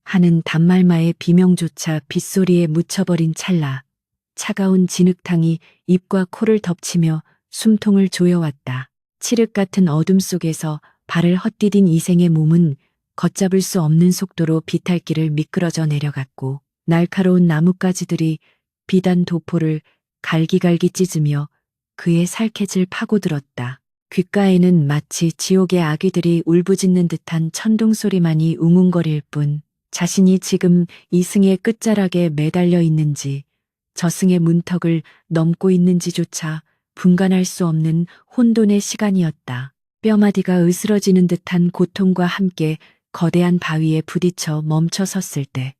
하는 단말마의 비명조차 빗소리에 묻혀버린 찰나 차가운 진흙탕이 입과 코를 덮치며 숨통을 조여왔다. 칠흑 같은 어둠 속에서 발을 헛디딘 이생의 몸은 걷잡을 수 없는 속도로 비탈길을 미끄러져 내려갔고 날카로운 나뭇가지들이 비단 도포를 갈기갈기 찢으며 그의 살갗을 파고들었다. 귓가에는 마치 지옥의 아귀들이 울부짖는 듯한 천둥 소리만이 웅웅거릴 뿐 자신이 지금 이승의 끝자락에 매달려 있는지 저승의 문턱을 넘고 있는지조차 분간할 수 없는 혼돈의 시간이었다. 뼈마디가 으스러지는 듯한 고통과 함께 거대한 바위에 부딪혀 멈춰 섰을 때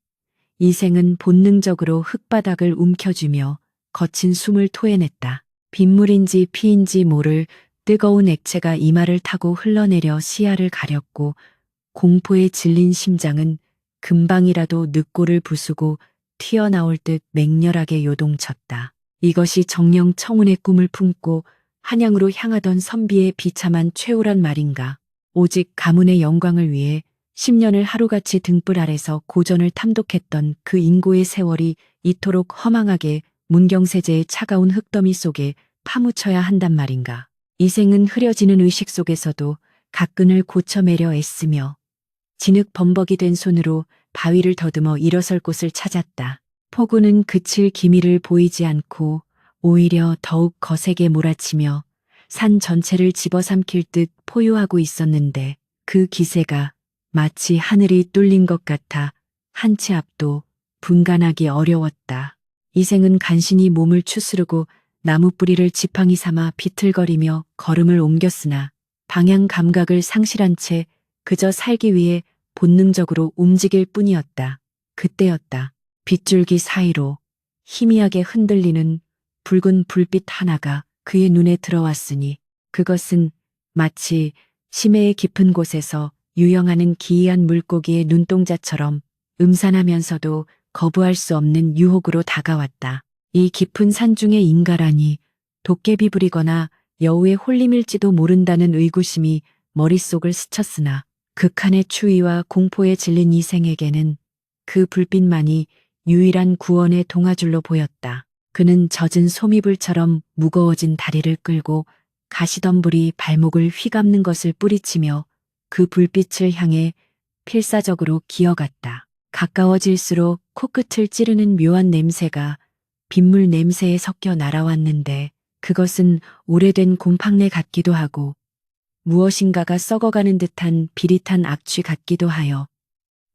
이생은 본능적으로 흙바닥을 움켜쥐며 거친 숨을 토해냈다. 빗물인지 피인지 모를 뜨거운 액체가 이마를 타고 흘러내려 시야를 가렸고 공포에 질린 심장은 금방이라도 늑골을 부수고 튀어나올 듯 맹렬하게 요동쳤다. 이것이 정령 청운의 꿈을 품고 한양으로 향하던 선비의 비참한 최후란 말인가. 오직 가문의 영광을 위해 10년을 하루같이 등불 아래서 고전을 탐독했던 그 인고의 세월이 이토록 허망하게 문경세제의 차가운 흙더미 속에 파묻혀야 한단 말인가. 이생은 흐려지는 의식 속에서도 가끈을 고쳐매려 애쓰며 진흙 범벅이 된 손으로 바위를 더듬어 일어설 곳을 찾았다. 폭우는 그칠 기미를 보이지 않고 오히려 더욱 거세게 몰아치며 산 전체를 집어삼킬 듯 포효하고 있었는데 그 기세가 마치 하늘이 뚫린 것 같아 한 치 앞도 분간하기 어려웠다. 이생은 간신히 몸을 추스르고 나무 뿌리를 지팡이 삼아 비틀거리며 걸음을 옮겼으나 방향 감각을 상실한 채 그저 살기 위해 본능적으로 움직일 뿐이었다. 그때였다. 빗줄기 사이로 희미하게 흔들리는 붉은 불빛 하나가 그의 눈에 들어왔으니 그것은 마치 심해의 깊은 곳에서 유영하는 기이한 물고기의 눈동자처럼 음산하면서도 거부할 수 없는 유혹으로 다가왔다. 이 깊은 산중의 인가라니 도깨비 부리거나 여우의 홀림일지도 모른다는 의구심이 머릿속을 스쳤으나 극한의 추위와 공포에 질린 이생에게는 그 불빛만이 유일한 구원의 동아줄로 보였다. 그는 젖은 소미불처럼 무거워진 다리를 끌고 가시덤불이 발목을 휘감는 것을 뿌리치며 그 불빛을 향해 필사적으로 기어갔다. 가까워질수록 코끝을 찌르는 묘한 냄새가 빗물 냄새에 섞여 날아왔는데 그것은 오래된 곰팡내 같기도 하고 무엇인가가 썩어가는 듯한 비릿한 악취 같기도 하여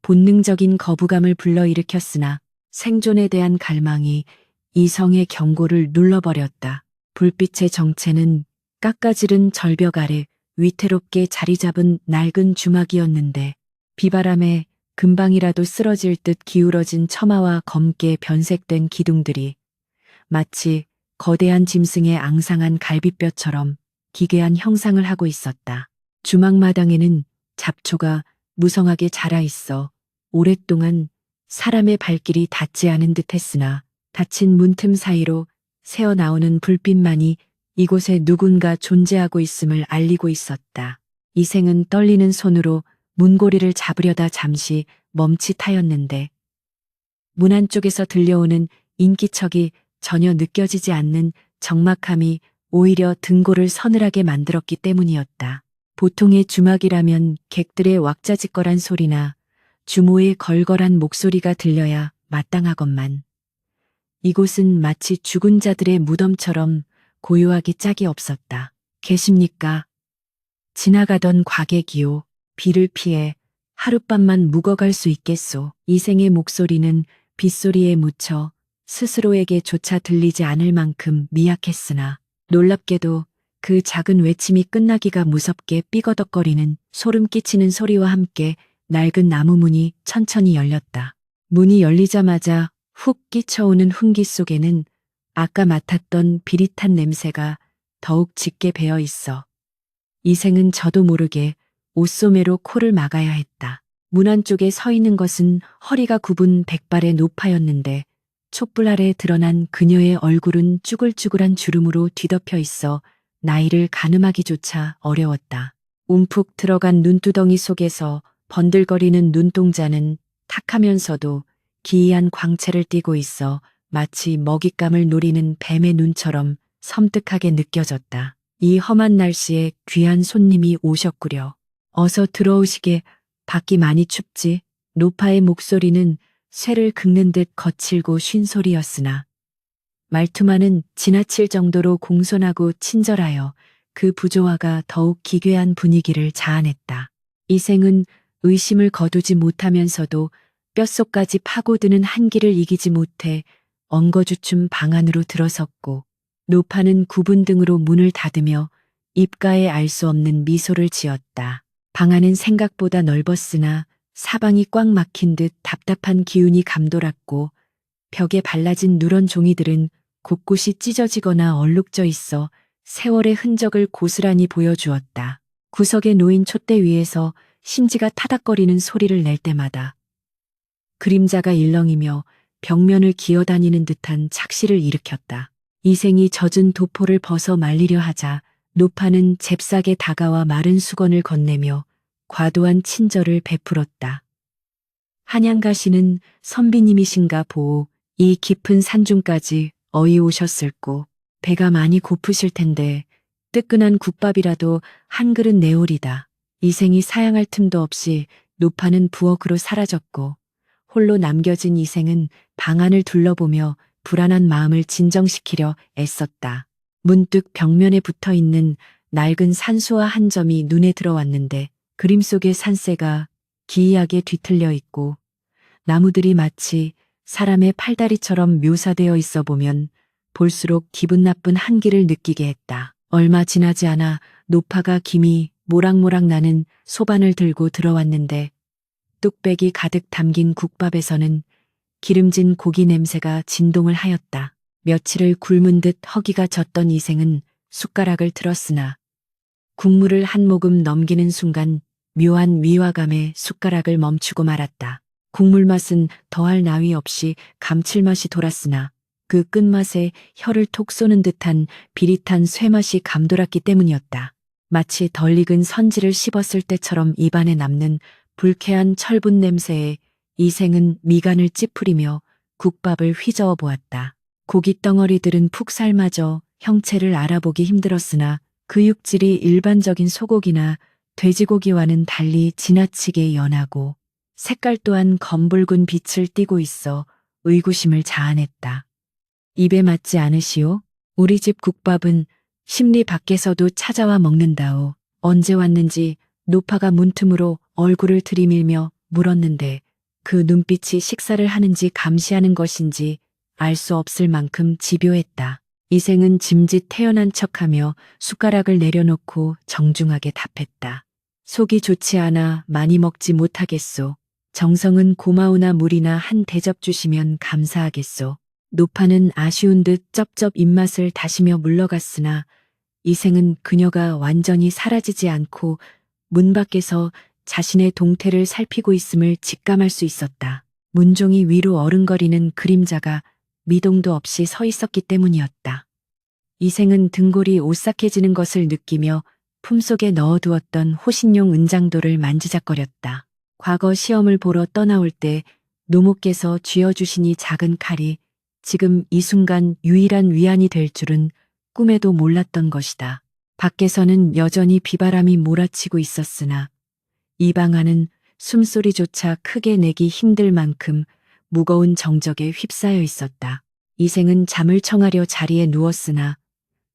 본능적인 거부감을 불러일으켰으나 생존에 대한 갈망이 이성의 경고를 눌러버렸다. 불빛의 정체는 깎아지른 절벽 아래 위태롭게 자리 잡은 낡은 주막이었는데 비바람에 금방이라도 쓰러질 듯 기울어진 처마와 검게 변색된 기둥들이 마치 거대한 짐승의 앙상한 갈비뼈처럼 기괴한 형상을 하고 있었다. 주막마당에는 잡초가 무성하게 자라 있어 오랫동안 사람의 발길이 닿지 않은 듯 했으나 닫힌 문틈 사이로 새어나오는 불빛만이 이곳에 누군가 존재하고 있음을 알리고 있었다. 이생은 떨리는 손으로 문고리를 잡으려다 잠시 멈칫하였는데 문 안쪽에서 들려오는 인기척이 전혀 느껴지지 않는 적막함이 오히려 등골을 서늘하게 만들었기 때문이었다. 보통의 주막이라면 객들의 왁자지껄한 소리나 주모의 걸걸한 목소리가 들려야 마땅하건만 이곳은 마치 죽은 자들의 무덤처럼 고요하기 짝이 없었다. 계십니까? 지나가던 과객이요. 비를 피해 하룻밤만 묵어갈 수 있겠소. 이생의 목소리는 빗소리에 묻혀 스스로에게조차 들리지 않을 만큼 미약했으나 놀랍게도 그 작은 외침이 끝나기가 무섭게 삐거덕거리는 소름 끼치는 소리와 함께 낡은 나무 문이 천천히 열렸다. 문이 열리자마자 훅 끼쳐오는 훈기 속에는 아까 맡았던 비릿한 냄새가 더욱 짙게 배어 있어 이생은 저도 모르게 옷소매로 코를 막아야 했다. 문 안쪽에 서 있는 것은 허리가 굽은 백발의 노파였는데 촛불 아래 드러난 그녀의 얼굴은 쭈글쭈글한 주름으로 뒤덮여 있어 나이를 가늠하기조차 어려웠다. 움푹 들어간 눈두덩이 속에서 번들거리는 눈동자는 탁하면서도 기이한 광채를 띠고 있어 마치 먹잇감을 노리는 뱀의 눈처럼 섬뜩하게 느껴졌다. 이 험한 날씨에 귀한 손님이 오셨구려. 어서 들어오시게. 밖이 많이 춥지. 노파의 목소리는 쇠를 긁는 듯 거칠고 쉰 소리였으나 말투만은 지나칠 정도로 공손하고 친절하여 그 부조화가 더욱 기괴한 분위기를 자아냈다. 이생은 의심을 거두지 못하면서도 뼛속까지 파고드는 한기를 이기지 못해 엉거주춤 방 안으로 들어섰고 노파는 구분 등으로 문을 닫으며 입가에 알 수 없는 미소를 지었다. 방 안은 생각보다 넓었으나 사방이 꽉 막힌 듯 답답한 기운이 감돌았고 벽에 발라진 누런 종이들은 곳곳이 찢어지거나 얼룩져 있어 세월의 흔적을 고스란히 보여주었다. 구석에 놓인 촛대 위에서 심지가 타닥거리는 소리를 낼 때마다 그림자가 일렁이며 벽면을 기어다니는 듯한 착시를 일으켰다. 이생이 젖은 도포를 벗어 말리려 하자 노파는 잽싸게 다가와 마른 수건을 건네며 과도한 친절을 베풀었다. 한양가시는 선비님이신가 보오. 이 깊은 산중까지 어이 오셨을꼬. 배가 많이 고프실 텐데 뜨끈한 국밥이라도 한 그릇 내오리다. 이생이 사양할 틈도 없이 노파는 부엌으로 사라졌고 홀로 남겨진 이생은 방 안을 둘러보며 불안한 마음을 진정시키려 애썼다. 문득 벽면에 붙어 있는 낡은 산수화 한 점이 눈에 들어왔는데 그림 속의 산새가 기이하게 뒤틀려 있고 나무들이 마치 사람의 팔다리처럼 묘사되어 있어 보면 볼수록 기분 나쁜 한기를 느끼게 했다. 얼마 지나지 않아 노파가 김이 모락모락 나는 소반을 들고 들어왔는데 뚝배기 가득 담긴 국밥에서는 기름진 고기 냄새가 진동을 하였다. 며칠을 굶은 듯 허기가 졌던 이생은 숟가락을 들었으나 국물을 한 모금 넘기는 순간 묘한 위화감에 숟가락을 멈추고 말았다. 국물 맛은 더할 나위 없이 감칠맛이 돌았으나 그 끝맛에 혀를 톡 쏘는 듯한 비릿한 쇠맛이 감돌았기 때문이었다. 마치 덜 익은 선지를 씹었을 때처럼 입안에 남는 불쾌한 철분 냄새에 이생은 미간을 찌푸리며 국밥을 휘저어 보았다. 고기 덩어리들은 푹 삶아져 형체를 알아보기 힘들었으나 그 육질이 일반적인 소고기나 돼지고기와는 달리 지나치게 연하고 색깔 또한 검붉은 빛을 띠고 있어 의구심을 자아냈다. 입에 맞지 않으시오? 우리 집 국밥은 심리 밖에서도 찾아와 먹는다오. 언제 왔는지 노파가 문틈으로 얼굴을 들이밀며 물었는데 그 눈빛이 식사를 하는지 감시하는 것인지 알 수 없을 만큼 집요했다. 이생은 짐짓 태연한 척하며 숟가락을 내려놓고 정중하게 답했다. 속이 좋지 않아 많이 먹지 못하겠소. 정성은 고마우나 물이나 한 대접 주시면 감사하겠소. 노파는 아쉬운 듯 쩝쩝 입맛을 다시며 물러갔으나 이생은 그녀가 완전히 사라지지 않고 문 밖에서 자신의 동태를 살피고 있음을 직감할 수 있었다. 문종이 위로 어른거리는 그림자가 미동도 없이 서 있었기 때문이었다. 이생은 등골이 오싹해지는 것을 느끼며 품속에 넣어두었던 호신용 은장도를 만지작거렸다. 과거 시험을 보러 떠나올 때 노모께서 쥐어주시니 작은 칼이 지금 이 순간 유일한 위안이 될 줄은 꿈에도 몰랐던 것이다. 밖에서는 여전히 비바람이 몰아치고 있었으나 이 방 안은 숨소리조차 크게 내기 힘들 만큼 무거운 정적에 휩싸여 있었다. 이생은 잠을 청하려 자리에 누웠으나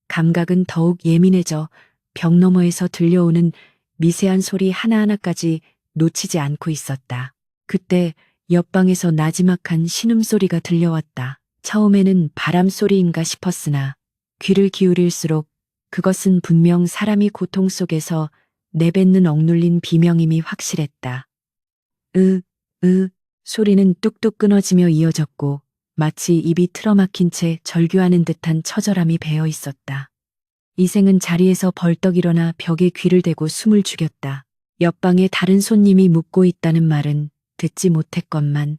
감각은 더욱 예민해져 벽 너머에서 들려오는 미세한 소리 하나하나까지 놓치지 않고 있었다. 그때 옆방에서 나지막한 신음소리가 들려왔다. 처음에는 바람소리인가 싶었으나 귀를 기울일수록 그것은 분명 사람이 고통 속에서 내뱉는 억눌린 비명임이 확실했다. 소리는 뚝뚝 끊어지며 이어졌고 마치 입이 틀어막힌 채 절규하는 듯한 처절함이 배어 있었다. 이생은 자리에서 벌떡 일어나 벽에 귀를 대고 숨을 죽였다. 옆방에 다른 손님이 묵고 있다는 말은 듣지 못했건만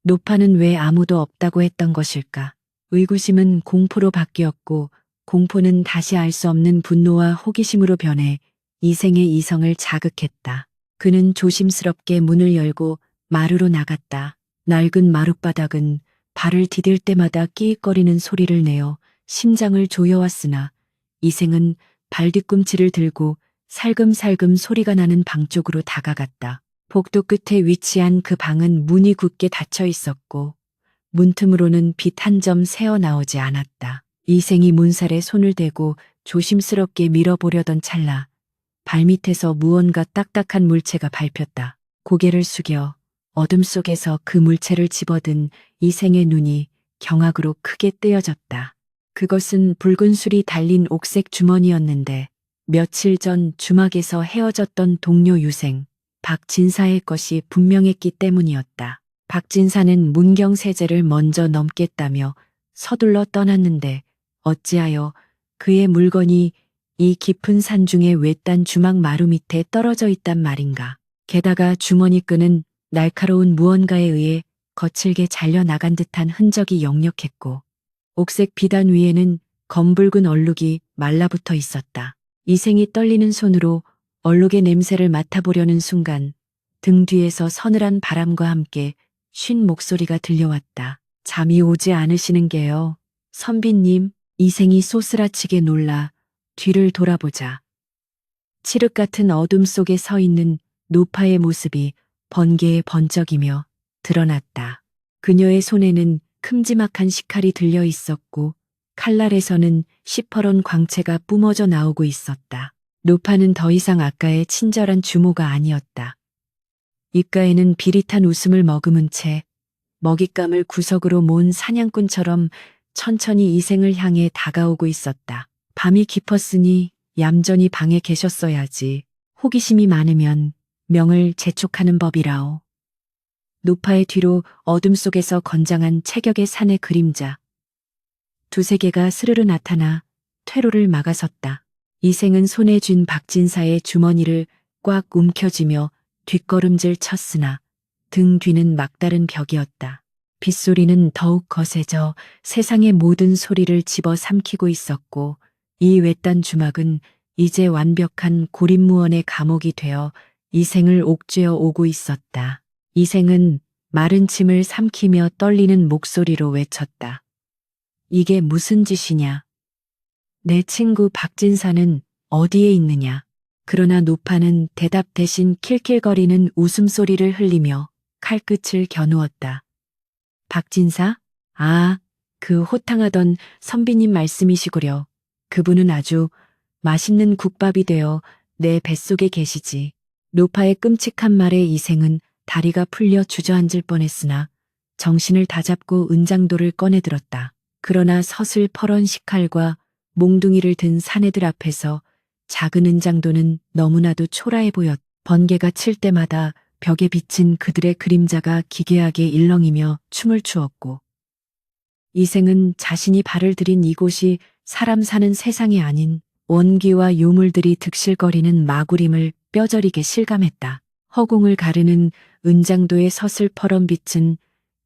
노파는 왜 아무도 없다고 했던 것일까? 의구심은 공포로 바뀌었고 공포는 다시 알 수 없는 분노와 호기심으로 변해 이생의 이성을 자극했다. 그는 조심스럽게 문을 열고 마루로 나갔다. 낡은 마룻바닥은 발을 디딜 때마다 끼익거리는 소리를 내어 심장을 조여왔으나 이생은 발뒤꿈치를 들고 살금살금 소리가 나는 방 쪽으로 다가갔다. 복도 끝에 위치한 그 방은 문이 굳게 닫혀 있었고 문틈으로는 빛 한 점 새어 나오지 않았다. 이생이 문살에 손을 대고 조심스럽게 밀어보려던 찰나 발밑에서 무언가 딱딱한 물체가 밟혔다. 고개를 숙여 어둠 속에서 그 물체를 집어든 이생의 눈이 경악으로 크게 뜨여졌다. 그것은 붉은 술이 달린 옥색 주머니였는데 며칠 전 주막에서 헤어졌던 동료 유생 박진사의 것이 분명했기 때문이었다. 박진사는 문경세제를 먼저 넘겠다며 서둘러 떠났는데 어찌하여 그의 물건이 이 깊은 산중의 외딴 주막 마루 밑에 떨어져 있단 말인가. 게다가 주머니 끈은 날카로운 무언가에 의해 거칠게 잘려나간 듯한 흔적이 역력했고 옥색 비단 위에는 검붉은 얼룩이 말라붙어 있었다. 이생이 떨리는 손으로 얼룩의 냄새를 맡아보려는 순간 등 뒤에서 서늘한 바람과 함께 쉰 목소리가 들려왔다. 잠이 오지 않으시는 게요. 선비님. 이생이 소스라치게 놀라 뒤를 돌아보자 칠흑 같은 어둠 속에 서 있는 노파의 모습이 번개에 번쩍이며 드러났다. 그녀의 손에는 큼지막한 식칼이 들려 있었고 칼날에서는 시퍼런 광채가 뿜어져 나오고 있었다. 노파는 더 이상 아까의 친절한 주모가 아니었다. 입가에는 비릿한 웃음을 머금은 채 먹잇감을 구석으로 모은 사냥꾼처럼 천천히 이생을 향해 다가오고 있었다. 밤이 깊었으니 얌전히 방에 계셨어야지. 호기심이 많으면 명을 재촉하는 법이라오. 노파의 뒤로 어둠 속에서 건장한 체격의 산의 그림자. 두세 개가 스르르 나타나 퇴로를 막아섰다. 이생은 손에 쥔 박진사의 주머니를 꽉 움켜쥐며 뒷걸음질 쳤으나 등 뒤는 막다른 벽이었다. 빗소리는 더욱 거세져 세상의 모든 소리를 집어삼키고 있었고 이 외딴 주막은 이제 완벽한 고립무원의 감옥이 되어 이생을 옥죄어 오고 있었다. 이생은 마른 침을 삼키며 떨리는 목소리로 외쳤다. 이게 무슨 짓이냐? 내 친구 박진사는 어디에 있느냐? 그러나 노파는 대답 대신 킬킬거리는 웃음소리를 흘리며 칼끝을 겨누었다. 박진사? 아, 그 호탕하던 선비님 말씀이시구려. 그분은 아주 맛있는 국밥이 되어 내 뱃속에 계시지. 노파의 끔찍한 말에 이생은 다리가 풀려 주저앉을 뻔했으나 정신을 다잡고 은장도를 꺼내들었다. 그러나 서슬퍼런 식칼과 몽둥이를 든 사내들 앞에서 작은 은장도는 너무나도 초라해 보였. 번개가 칠 때마다 벽에 비친 그들의 그림자가 기괴하게 일렁이며 춤을 추었고 이생은 자신이 발을 들인 이곳이 사람 사는 세상이 아닌 원기와 요물들이 득실거리는 마구림을 뼈저리게 실감했다. 허공을 가르는 은장도의 서슬퍼런 빛은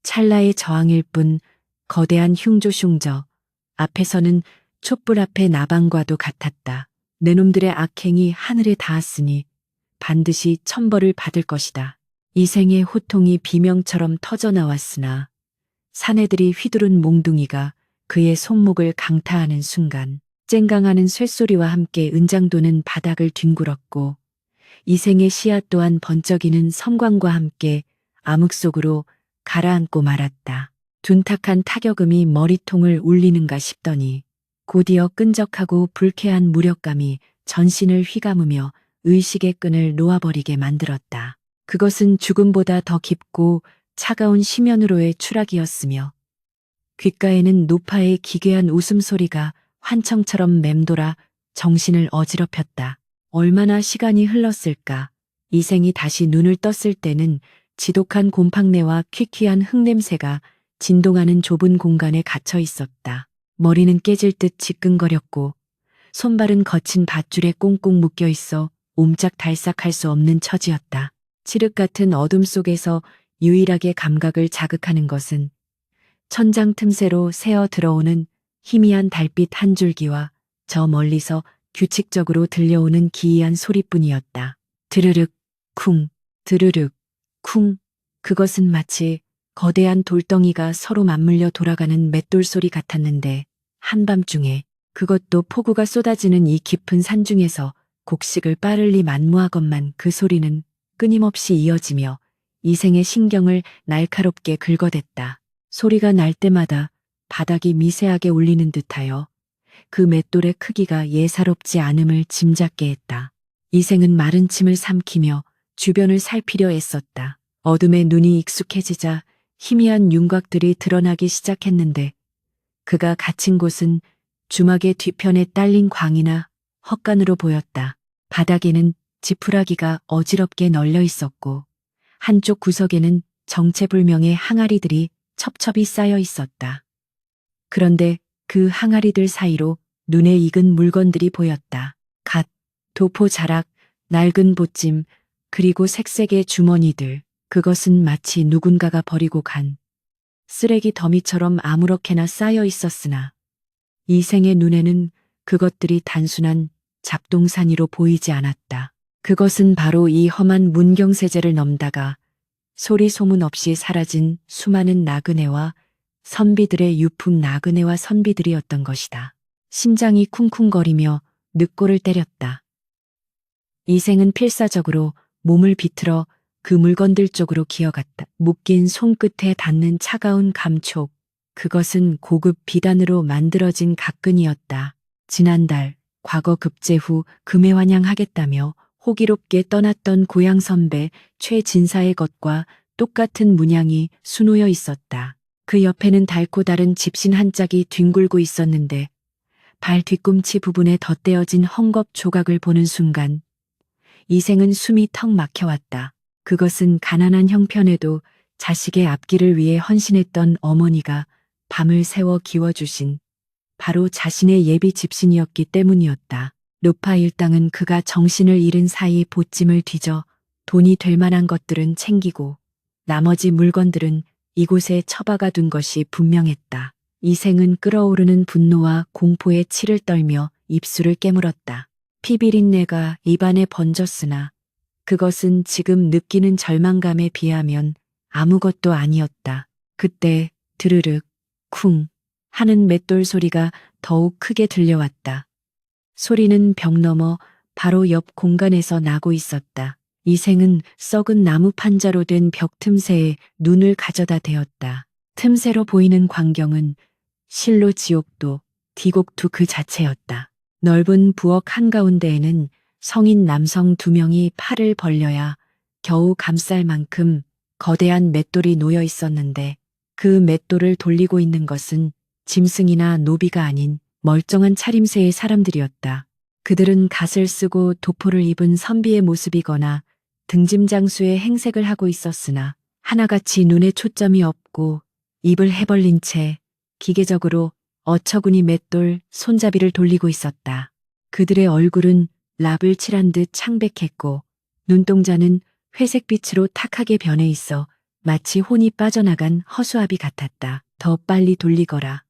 찰나의 저항일 뿐 거대한 흉조흉저 앞에서는 촛불 앞의 나방과도 같았다. 내 놈들의 악행이 하늘에 닿았으니 반드시 천벌을 받을 것이다. 이생의 호통이 비명처럼 터져나왔으나 사내들이 휘두른 몽둥이가 그의 손목을 강타하는 순간 쨍강하는 쇳소리와 함께 은장도는 바닥을 뒹굴었고 이생의 시야 또한 번쩍이는 섬광과 함께 암흑 속으로 가라앉고 말았다. 둔탁한 타격음이 머리통을 울리는가 싶더니 곧이어 끈적하고 불쾌한 무력감이 전신을 휘감으며 의식의 끈을 놓아버리게 만들었다. 그것은 죽음보다 더 깊고 차가운 심연으로의 추락이었으며 귓가에는 노파의 기괴한 웃음소리가 환청처럼 맴돌아 정신을 어지럽혔다. 얼마나 시간이 흘렀을까. 이생이 다시 눈을 떴을 때는 지독한 곰팡내와 퀴퀴한 흙냄새가 진동하는 좁은 공간에 갇혀 있었다. 머리는 깨질 듯 지끈거렸고 손발은 거친 밧줄에 꽁꽁 묶여 있어 옴짝달싹할 수 없는 처지였다. 칠흑 같은 어둠 속에서 유일하게 감각을 자극하는 것은 천장 틈새로 새어 들어오는 희미한 달빛 한 줄기와 저 멀리서 규칙적으로 들려오는 기이한 소리뿐이었다. 드르륵 쿵, 드르륵, 쿵. 그것은 마치 거대한 돌덩이가 서로 맞물려 돌아가는 맷돌 소리 같았는데 한밤중에 그것도 폭우가 쏟아지는 이 깊은 산중에서 곡식을 빠르리 만무하건만 그 소리는 끊임없이 이어지며 이생의 신경을 날카롭게 긁어댔다. 소리가 날 때마다 바닥이 미세하게 울리는 듯하여 그 맷돌의 크기가 예사롭지 않음을 짐작게 했다. 이생은 마른 침을 삼키며 주변을 살피려 애썼다. 어둠에 눈이 익숙해지자 희미한 윤곽들이 드러나기 시작했는데 그가 갇힌 곳은 주막의 뒤편에 딸린 광이나 헛간으로 보였다. 바닥에는 지푸라기가 어지럽게 널려 있었고 한쪽 구석에는 정체불명의 항아리들이 첩첩이 쌓여 있었다. 그런데 그 항아리들 사이로 눈에 익은 물건들이 보였다. 갓, 도포 자락, 낡은 보찜, 그리고 색색의 주머니들. 그것은 마치 누군가가 버리고 간 쓰레기 더미처럼 아무렇게나 쌓여 있었으나 이생의 눈에는 그것들이 단순한 잡동사니로 보이지 않았다. 그것은 바로 이 험한 문경세제를 넘다가 소리 소문 없이 사라진 수많은 나그네와 선비들의 유품 나그네와 선비들이었던 것이다. 심장이 쿵쿵거리며 늑골을 때렸다. 이생은 필사적으로 몸을 비틀어 그 물건들 쪽으로 기어갔다. 묶인 손끝에 닿는 차가운 감촉. 그것은 고급 비단으로 만들어진 각근이었다. 지난달 과거 급제 후 금회환영하겠다며 호기롭게 떠났던 고향 선배 최진사의 것과 똑같은 문양이 수놓여 있었다. 그 옆에는 달고 다른 집신 한 짝이 뒹굴고 있었는데 발 뒤꿈치 부분에 덧대어진 헝겊 조각을 보는 순간 이생은 숨이 턱 막혀왔다. 그것은 가난한 형편에도 자식의 앞길을 위해 헌신했던 어머니가 밤을 새워 기워주신 바로 자신의 예비 집신이었기 때문이었다. 노파 일당은 그가 정신을 잃은 사이 보찜을 뒤져 돈이 될 만한 것들은 챙기고 나머지 물건들은 이곳에 처박아 둔 것이 분명했다. 이생은 끓어오르는 분노와 공포에 치를 떨며 입술을 깨물었다. 피비린내가 입안에 번졌으나 그것은 지금 느끼는 절망감에 비하면 아무것도 아니었다. 그때 드르륵 쿵 하는 맷돌 소리가 더욱 크게 들려왔다. 소리는 벽 너머 바로 옆 공간에서 나고 있었다. 이생은 썩은 나무 판자로 된 벽 틈새에 눈을 가져다 대었다. 틈새로 보이는 광경은 실로 지옥도 디곡도 그 자체였다. 넓은 부엌 한가운데에는 성인 남성 2명이 팔을 벌려야 겨우 감쌀 만큼 거대한 맷돌이 놓여 있었는데 그 맷돌을 돌리고 있는 것은 짐승이나 노비가 아닌 멀쩡한 차림새의 사람들이었다. 그들은 갓을 쓰고 도포를 입은 선비의 모습이거나 등짐장수의 행색을 하고 있었으나 하나같이 눈에 초점이 없고 입을 해벌린 채 기계적으로 어처구니 맷돌 손잡이를 돌리고 있었다. 그들의 얼굴은 랍을 칠한 듯 창백했고 눈동자는 회색빛으로 탁하게 변해 있어 마치 혼이 빠져나간 허수아비 같았다. 더 빨리 돌리거라.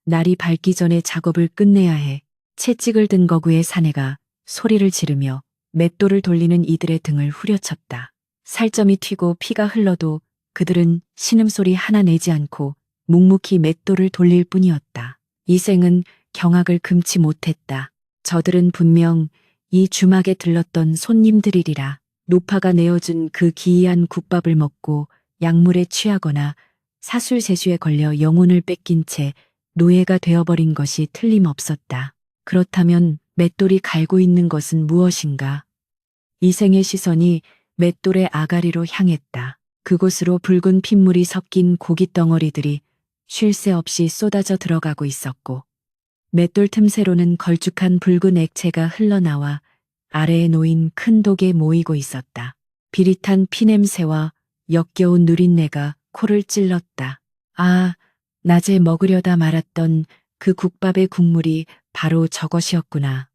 날이 밝기 전에 작업을 끝내야 해. 채찍을 든 거구의 사내가 소리를 지르며 맷돌을 돌리는 이들의 등을 후려쳤다. 살점이 튀고 피가 흘러도 그들은 신음소리 하나 내지 않고 묵묵히 맷돌을 돌릴 뿐이었다. 이생은 경악을 금치 못했다. 저들은 분명 이 주막에 들렀던 손님들이리라. 노파가 내어준 그 기이한 국밥을 먹고 약물에 취하거나 사술세수에 걸려 영혼을 뺏긴 채 노예가 되어버린 것이 틀림없었다. 그렇다면 맷돌이 갈고 있는 것은 무엇인가? 이생의 시선이 맷돌의 아가리로 향했다. 그곳으로 붉은 핏물이 섞인 고깃 덩어리들이 쉴 새 없이 쏟아져 들어가고 있었고 맷돌 틈새로는 걸쭉한 붉은 액체가 흘러나와 아래에 놓인 큰 독에 모이고 있었다. 비릿한 피냄새와 역겨운 누린내가 코를 찔렀다. 아, 낮에 먹으려다 말았던 그 국밥의 국물이 바로 저것이었구나.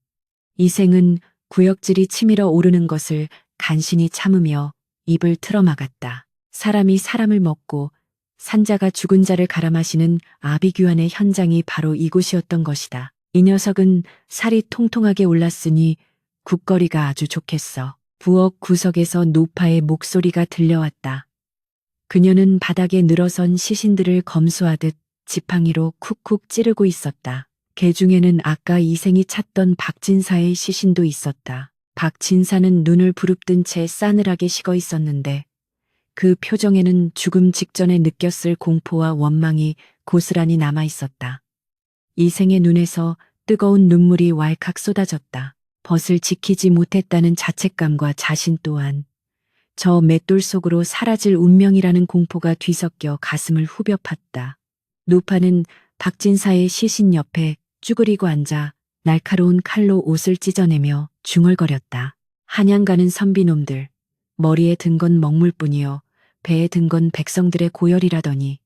이생은 구역질이 치밀어 오르는 것을 간신히 참으며 입을 틀어막았다. 사람이 사람을 먹고 산자가 죽은 자를 갈아마시는 아비규환의 현장이 바로 이곳이었던 것이다. 이 녀석은 살이 통통하게 올랐으니 국거리가 아주 좋겠어. 부엌 구석에서 노파의 목소리가 들려왔다. 그녀는 바닥에 늘어선 시신들을 검수하듯 지팡이로 쿡쿡 찌르고 있었다. 개 중에는 아까 이생이 찾던 박진사의 시신도 있었다. 박진사는 눈을 부릅뜬 채 싸늘하게 식어 있었는데 그 표정에는 죽음 직전에 느꼈을 공포와 원망이 고스란히 남아 있었다. 이생의 눈에서 뜨거운 눈물이 왈칵 쏟아졌다. 벗을 지키지 못했다는 자책감과 자신 또한 저 맷돌 속으로 사라질 운명이라는 공포가 뒤섞여 가슴을 후벼 팠다. 노파는 박진사의 시신 옆에 쭈그리고 앉아 날카로운 칼로 옷을 찢어내며 중얼거렸다. 한양 가는 선비놈들, 머리에 든 건 먹물뿐이요 배에 든 건 백성들의 고열이라더니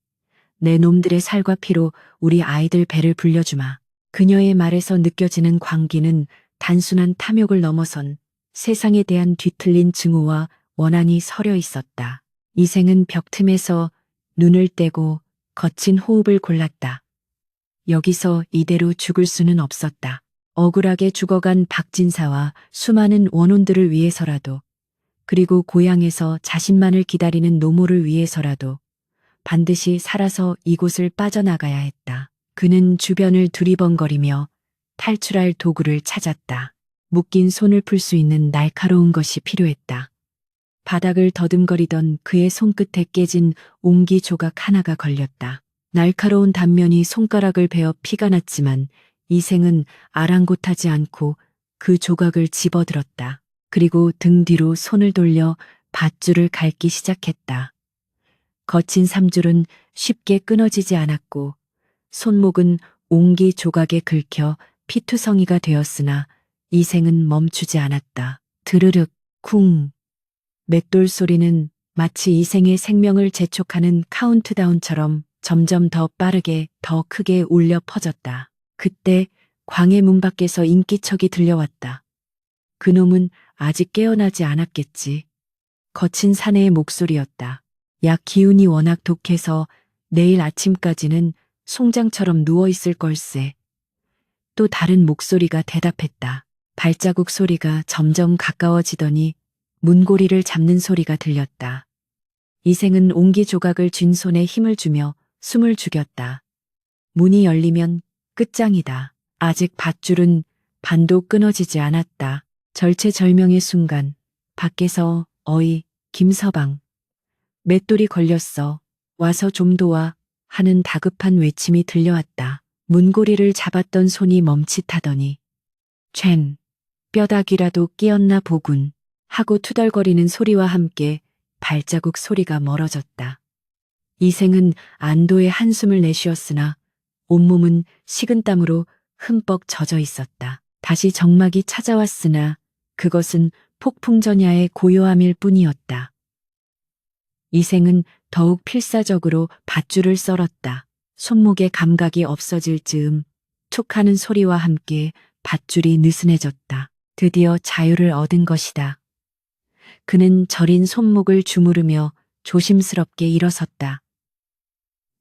내 놈들의 살과 피로 우리 아이들 배를 불려주마. 그녀의 말에서 느껴지는 광기는 단순한 탐욕을 넘어선 세상에 대한 뒤틀린 증오와 원한이 서려 있었다. 이생은 벽틈에서 눈을 떼고 거친 호흡을 골랐다. 여기서 이대로 죽을 수는 없었다. 억울하게 죽어간 박진사와 수많은 원혼들을 위해서라도, 그리고 고향에서 자신만을 기다리는 노모를 위해서라도 반드시 살아서 이곳을 빠져나가야 했다. 그는 주변을 두리번거리며 탈출할 도구를 찾았다. 묶인 손을 풀 수 있는 날카로운 것이 필요했다. 바닥을 더듬거리던 그의 손끝에 깨진 옹기 조각 하나가 걸렸다. 날카로운 단면이 손가락을 베어 피가 났지만 이생은 아랑곳하지 않고 그 조각을 집어들었다. 그리고 등 뒤로 손을 돌려 밧줄을 갈기 시작했다. 거친 삼줄은 쉽게 끊어지지 않았고 손목은 옹기 조각에 긁혀 피투성이가 되었으나 이생은 멈추지 않았다. 드르륵 쿵. 맷돌 소리는 마치 이생의 생명을 재촉하는 카운트다운처럼 점점 더 빠르게 더 크게 울려 퍼졌다. 그때 광해 문 밖에서 인기척이 들려왔다. 그놈은 아직 깨어나지 않았겠지. 거친 사내의 목소리였다. 약 기운이 워낙 독해서 내일 아침까지는 송장처럼 누워있을 걸세. 또 다른 목소리가 대답했다. 발자국 소리가 점점 가까워지더니 문고리를 잡는 소리가 들렸다. 이생은 옹기 조각을 쥔 손에 힘을 주며 숨을 죽였다. 문이 열리면 끝장이다. 아직 밧줄은 반도 끊어지지 않았다. 절체절명의 순간 밖에서 어이, 김서방. 맷돌이 걸렸어. 와서 좀 도와 하는 다급한 외침이 들려왔다. 문고리를 잡았던 손이 멈칫하더니 쉔, 뼈다귀라도 끼었나 보군 하고 투덜거리는 소리와 함께 발자국 소리가 멀어졌다. 이생은 안도의 한숨을 내쉬었으나 온몸은 식은땀으로 흠뻑 젖어 있었다. 다시 정막이 찾아왔으나 그것은 폭풍전야의 고요함일 뿐이었다. 이생은 더욱 필사적으로 밧줄을 썰었다. 손목의 감각이 없어질 즈음 툭 하는 소리와 함께 밧줄이 느슨해졌다. 드디어 자유를 얻은 것이다. 그는 저린 손목을 주무르며 조심스럽게 일어섰다.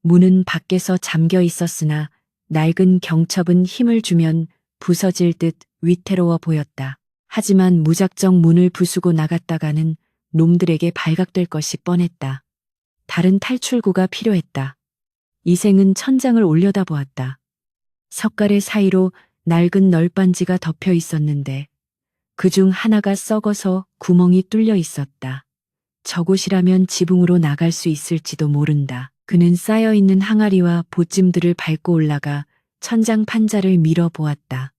문은 밖에서 잠겨 있었으나 낡은 경첩은 힘을 주면 부서질 듯 위태로워 보였다. 하지만 무작정 문을 부수고 나갔다가는 놈들에게 발각될 것이 뻔했다. 다른 탈출구가 필요했다. 이생은 천장을 올려다보았다. 석가래 사이로 낡은 널빤지가 덮여 있었는데 그중 하나가 썩어서 구멍이 뚫려 있었다. 저곳이라면 지붕으로 나갈 수 있을지도 모른다. 그는 쌓여있는 항아리와 보찜들을 밟고 올라가 천장 판자를 밀어보았다.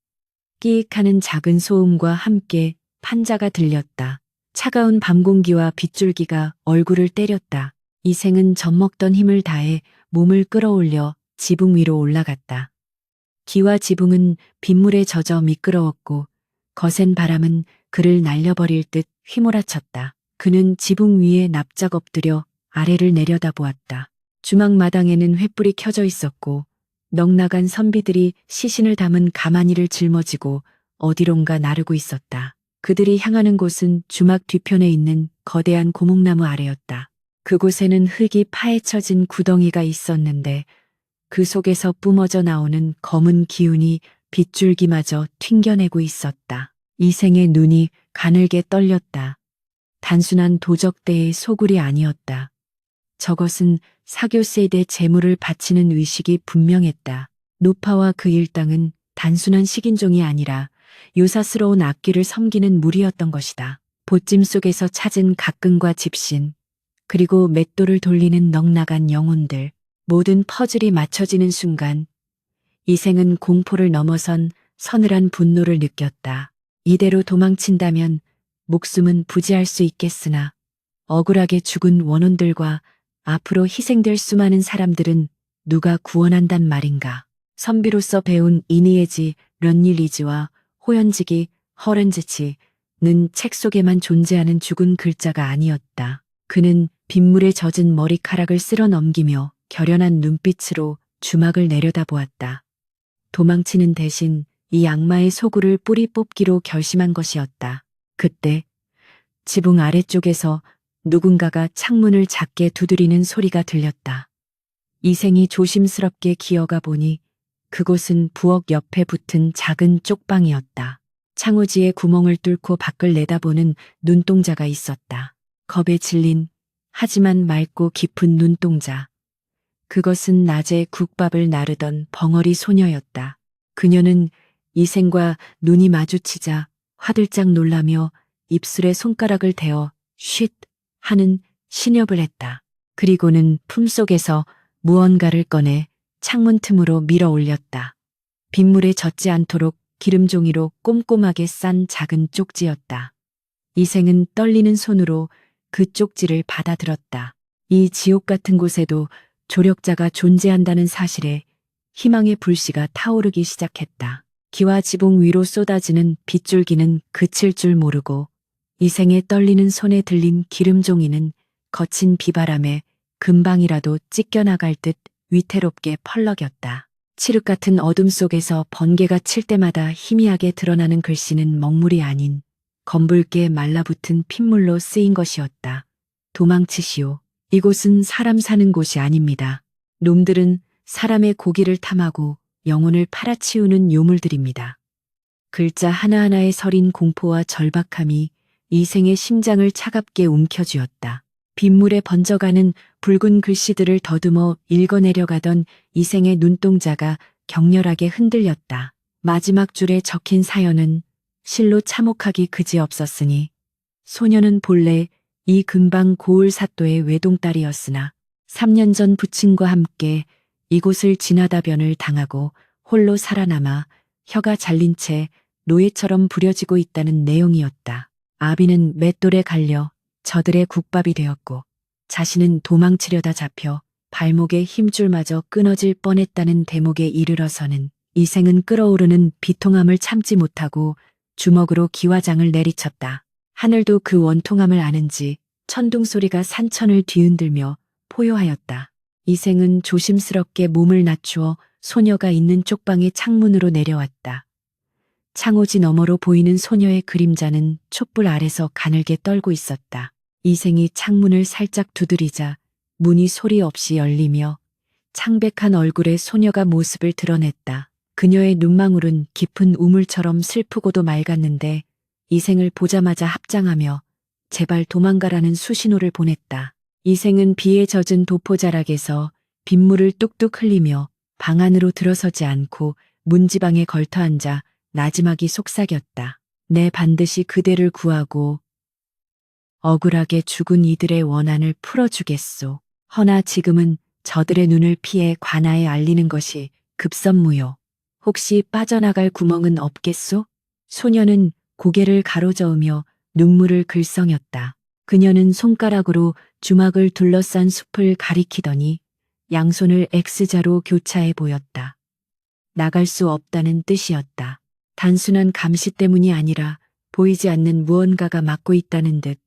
끼익하는 작은 소음과 함께 판자가 들렸다. 차가운 밤 공기와 빗줄기가 얼굴을 때렸다. 이생은 젖먹던 힘을 다해 몸을 끌어올려 지붕 위로 올라갔다. 기와 지붕은 빗물에 젖어 미끄러웠고 거센 바람은 그를 날려버릴 듯 휘몰아쳤다. 그는 지붕 위에 납작 엎드려 아래를 내려다보았다. 주막 마당에는 횃불이 켜져 있었고 넉나간 선비들이 시신을 담은 가마니를 짊어지고 어디론가 나르고 있었다. 그들이 향하는 곳은 주막 뒤편에 있는 거대한 고목나무 아래였다. 그곳에는 흙이 파헤쳐진 구덩이가 있었는데 그 속에서 뿜어져 나오는 검은 기운이 빗줄기마저 튕겨내고 있었다. 이생의 눈이 가늘게 떨렸다. 단순한 도적대의 소굴이 아니었다. 저것은 사교세에 재물을 바치는 의식이 분명했다. 노파와 그 일당은 단순한 식인종이 아니라 요사스러운 악귀를 섬기는 무리였던 것이다. 보찜 속에서 찾은 각근과 집신, 그리고 맷돌을 돌리는 넉나간 영혼들, 모든 퍼즐이 맞춰지는 순간 이생은 공포를 넘어선 서늘한 분노를 느꼈다. 이대로 도망친다면 목숨은 부지할 수 있겠으나 억울하게 죽은 원혼들과 앞으로 희생될 수많은 사람들은 누가 구원한단 말인가. 선비로서 배운 이니에지, 런닐리지와 호연지기, 허렌즈치는 책 속에만 존재하는 죽은 글자가 아니었다. 그는 빗물에 젖은 머리카락을 쓸어 넘기며 결연한 눈빛으로 주막을 내려다보았다. 도망치는 대신 이 악마의 소굴을 뿌리 뽑기로 결심한 것이었다. 그때 지붕 아래쪽에서 누군가가 창문을 작게 두드리는 소리가 들렸다. 이생이 조심스럽게 기어가 보니 그곳은 부엌 옆에 붙은 작은 쪽방이었다. 창호지에 구멍을 뚫고 밖을 내다보는 눈동자가 있었다. 겁에 질린 하지만 맑고 깊은 눈동자. 그것은 낮에 국밥을 나르던 벙어리 소녀였다. 그녀는 이생과 눈이 마주치자 화들짝 놀라며 입술에 손가락을 대어 쉿 하는 신협을 했다. 그리고는 품속에서 무언가를 꺼내 창문 틈으로 밀어 올렸다. 빗물에 젖지 않도록 기름종이로 꼼꼼하게 싼 작은 쪽지였다. 이생은 떨리는 손으로 그 쪽지를 받아들었다. 이 지옥 같은 곳에도 조력자가 존재한다는 사실에 희망의 불씨가 타오르기 시작했다. 기와 지붕 위로 쏟아지는 빗줄기는 그칠 줄 모르고 이생의 떨리는 손에 들린 기름종이는 거친 비바람에 금방이라도 찢겨나갈 듯 위태롭게 펄럭였다. 칠흑 같은 어둠 속에서 번개가 칠 때마다 희미하게 드러나는 글씨는 먹물이 아닌 검붉게 말라붙은 핏물로 쓰인 것이었다. 도망치시오. 이곳은 사람 사는 곳이 아닙니다. 놈들은 사람의 고기를 탐하고 영혼을 팔아치우는 요물들입니다. 글자 하나하나에 서린 공포와 절박함이 이생의 심장을 차갑게 움켜쥐었다. 빗물에 번져가는 붉은 글씨들을 더듬어 읽어내려가던 이생의 눈동자가 격렬하게 흔들렸다. 마지막 줄에 적힌 사연은 실로 참혹하기 그지없었으니 소녀는 본래 이 근방 고을 사또의 외동딸이었으나 3년 전 부친과 함께 이곳을 지나다변을 당하고 홀로 살아남아 혀가 잘린 채 노예처럼 부려지고 있다는 내용이었다. 아비는 맷돌에 갈려 저들의 국밥이 되었고 자신은 도망치려다 잡혀 발목에 힘줄마저 끊어질 뻔했다는 대목에 이르러서는 이생은 끓어오르는 비통함을 참지 못하고 주먹으로 기와장을 내리쳤다. 하늘도 그 원통함을 아는지 천둥 소리가 산천을 뒤흔들며 포효하였다. 이생은 조심스럽게 몸을 낮추어 소녀가 있는 쪽방의 창문으로 내려왔다. 창호지 너머로 보이는 소녀의 그림자는 촛불 아래서 가늘게 떨고 있었다. 이생이 창문을 살짝 두드리자 문이 소리 없이 열리며 창백한 얼굴에 소녀가 모습을 드러냈다. 그녀의 눈망울은 깊은 우물처럼 슬프고도 맑았는데 이생을 보자마자 합장하며 제발 도망가라는 수신호를 보냈다. 이생은 비에 젖은 도포자락에서 빗물을 뚝뚝 흘리며 방 안으로 들어서지 않고 문지방에 걸터앉아 나지막이 속삭였다. 내 반드시 그대를 구하고 억울하게 죽은 이들의 원한을 풀어주겠소. 허나 지금은 저들의 눈을 피해 관아에 알리는 것이 급선무요. 혹시 빠져나갈 구멍은 없겠소? 소녀는 고개를 가로저으며 눈물을 글썽였다. 그녀는 손가락으로 주막을 둘러싼 숲을 가리키더니 양손을 X자로 교차해 보였다. 나갈 수 없다는 뜻이었다. 단순한 감시 때문이 아니라 보이지 않는 무언가가 막고 있다는 듯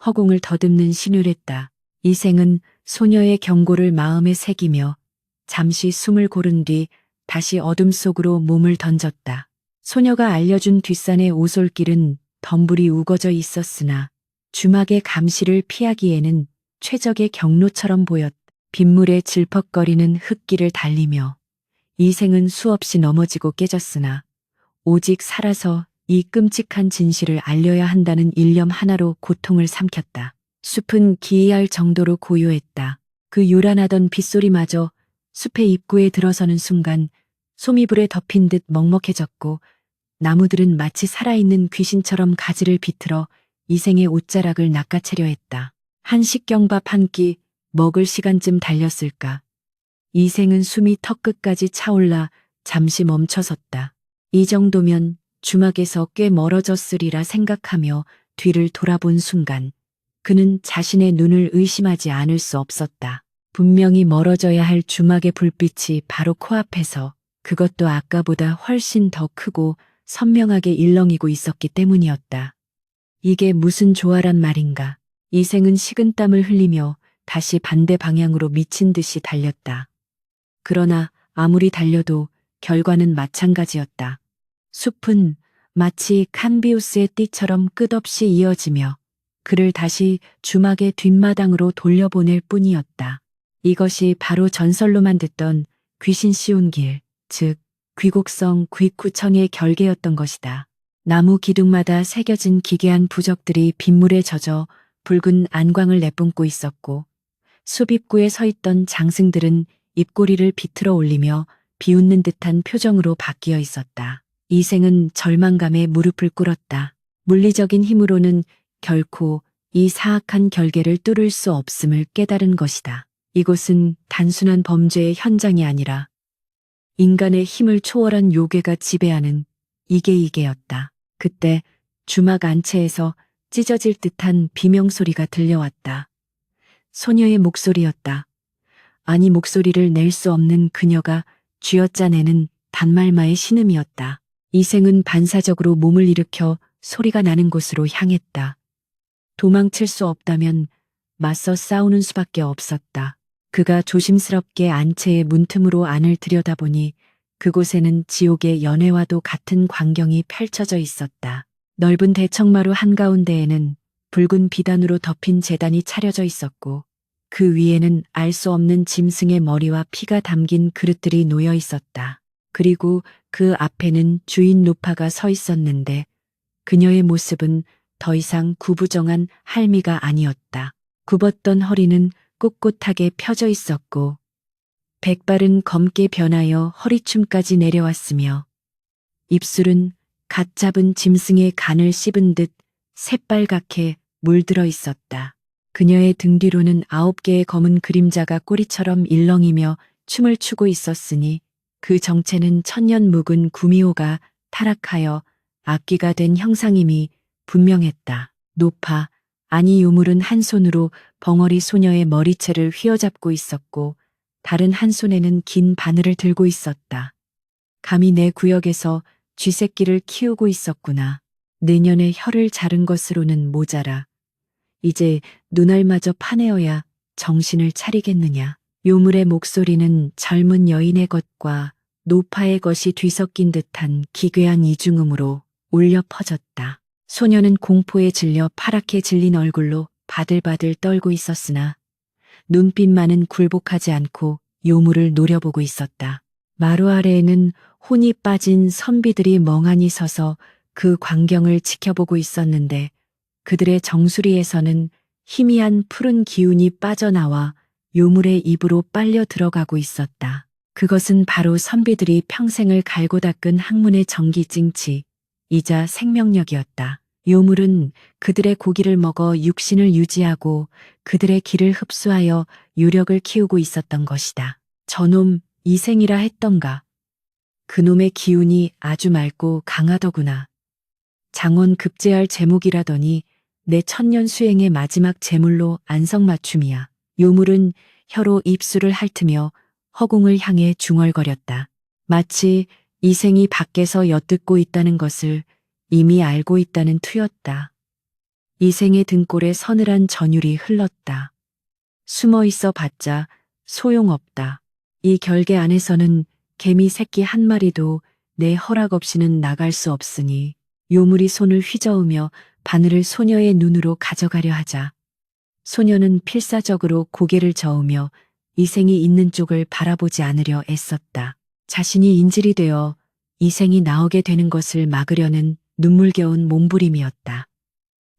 허공을 더듬는 신유랬다. 이생은 소녀의 경고를 마음에 새기며 잠시 숨을 고른 뒤 다시 어둠 속으로 몸을 던졌다. 소녀가 알려준 뒷산의 오솔길은 덤불이 우거져 있었으나 주막의 감시를 피하기에는 최적의 경로처럼 보였다. 빗물에 질퍽거리는 흙길을 달리며 이생은 수없이 넘어지고 깨졌으나 오직 살아서 이 끔찍한 진실을 알려야 한다는 일념 하나로 고통을 삼켰다. 숲은 기이할 정도로 고요했다. 그 요란하던 빗소리마저 숲의 입구에 들어서는 순간 소미불에 덮인 듯 먹먹해졌고 나무들은 마치 살아있는 귀신처럼 가지를 비틀어 이생의 옷자락을 낚아채려 했다. 한식경밥 한 끼 먹을 시간쯤 달렸을까. 이생은 숨이 턱끝까지 차올라 잠시 멈춰섰다. 이 정도면 주막에서 꽤 멀어졌으리라 생각하며 뒤를 돌아본 순간 그는 자신의 눈을 의심하지 않을 수 없었다. 분명히 멀어져야 할 주막의 불빛이 바로 코앞에서 그것도 아까보다 훨씬 더 크고 선명하게 일렁이고 있었기 때문이었다. 이게 무슨 조화란 말인가. 이생은 식은땀을 흘리며 다시 반대 방향으로 미친 듯이 달렸다. 그러나 아무리 달려도 결과는 마찬가지였다. 숲은 마치 칸비우스의 띠처럼 끝없이 이어지며 그를 다시 주막의 뒷마당으로 돌려보낼 뿐이었다. 이것이 바로 전설로만 듣던 귀신 씌운 길, 즉 귀곡성 귀쿠청의 결계였던 것이다. 나무 기둥마다 새겨진 기괴한 부적들이 빗물에 젖어 붉은 안광을 내뿜고 있었고 숲 입구에 서 있던 장승들은 입꼬리를 비틀어 올리며 비웃는 듯한 표정으로 바뀌어 있었다. 이생은 절망감에 무릎을 꿇었다. 물리적인 힘으로는 결코 이 사악한 결계를 뚫을 수 없음을 깨달은 것이다. 이곳은 단순한 범죄의 현장이 아니라 인간의 힘을 초월한 요괴가 지배하는 이계이계였다. 그때 주막 안채에서 찢어질 듯한 비명소리가 들려왔다. 소녀의 목소리였다. 아니 목소리를 낼 수 없는 그녀가 쥐어짜내는 단말마의 신음이었다. 이생은 반사적으로 몸을 일으켜 소리가 나는 곳으로 향했다. 도망칠 수 없다면 맞서 싸우는 수밖에 없었다. 그가 조심스럽게 안채의 문틈으로 안을 들여다보니 그곳에는 지옥의 연회와도 같은 광경이 펼쳐져 있었다. 넓은 대청마루 한가운데에는 붉은 비단으로 덮인 제단이 차려져 있었고 그 위에는 알 수 없는 짐승의 머리와 피가 담긴 그릇들이 놓여 있었다. 그리고 그 앞에는 주인 노파가 서 있었는데 그녀의 모습은 더 이상 구부정한 할미가 아니었다. 굽었던 허리는 꼿꼿하게 펴져 있었고 백발은 검게 변하여 허리춤까지 내려왔으며 입술은 갓 잡은 짐승의 간을 씹은 듯 새빨갛게 물들어 있었다. 그녀의 등 뒤로는 9개의 검은 그림자가 꼬리처럼 일렁이며 춤을 추고 있었으니 그 정체는 천년 묵은 구미호가 타락하여 악귀가 된 형상임이 분명했다. 노파, 아니 요물은 한 손으로 벙어리 소녀의 머리채를 휘어잡고 있었고 다른 한 손에는 긴 바늘을 들고 있었다. 감히 내 구역에서 쥐새끼를 키우고 있었구나. 내년에 혀를 자른 것으로는 모자라. 이제 눈알마저 파내어야 정신을 차리겠느냐. 요물의 목소리는 젊은 여인의 것과 노파의 것이 뒤섞인 듯한 기괴한 이중음으로 울려 퍼졌다. 소녀는 공포에 질려 파랗게 질린 얼굴로 바들바들 떨고 있었으나 눈빛만은 굴복하지 않고 요물을 노려보고 있었다. 마루 아래에는 혼이 빠진 선비들이 멍하니 서서 그 광경을 지켜보고 있었는데 그들의 정수리에서는 희미한 푸른 기운이 빠져나와 요물의 입으로 빨려 들어가고 있었다. 그것은 바로 선비들이 평생을 갈고 닦은 학문의 전기증치이자 생명력이었다. 요물은 그들의 고기를 먹어 육신을 유지하고 그들의 기를 흡수하여 유력을 키우고 있었던 것이다. 저놈 이생이라 했던가. 그놈의 기운이 아주 맑고 강하더구나. 장원 급제할 제목이라더니 내 천년 수행의 마지막 제물로 안성맞춤이야. 요물은 혀로 입술을 핥으며 허공을 향해 중얼거렸다. 마치 이생이 밖에서 엿듣고 있다는 것을 이미 알고 있다는 투였다. 이생의 등골에 서늘한 전율이 흘렀다. 숨어 있어 봤자 소용없다. 이 결계 안에서는 개미 새끼 한 마리도 내 허락 없이는 나갈 수 없으니 요물이 손을 휘저으며 바늘을 소녀의 눈으로 가져가려 하자 소녀는 필사적으로 고개를 저으며 이생이 있는 쪽을 바라보지 않으려 애썼다. 자신이 인질이 되어 이생이 나오게 되는 것을 막으려는 눈물겨운 몸부림이었다.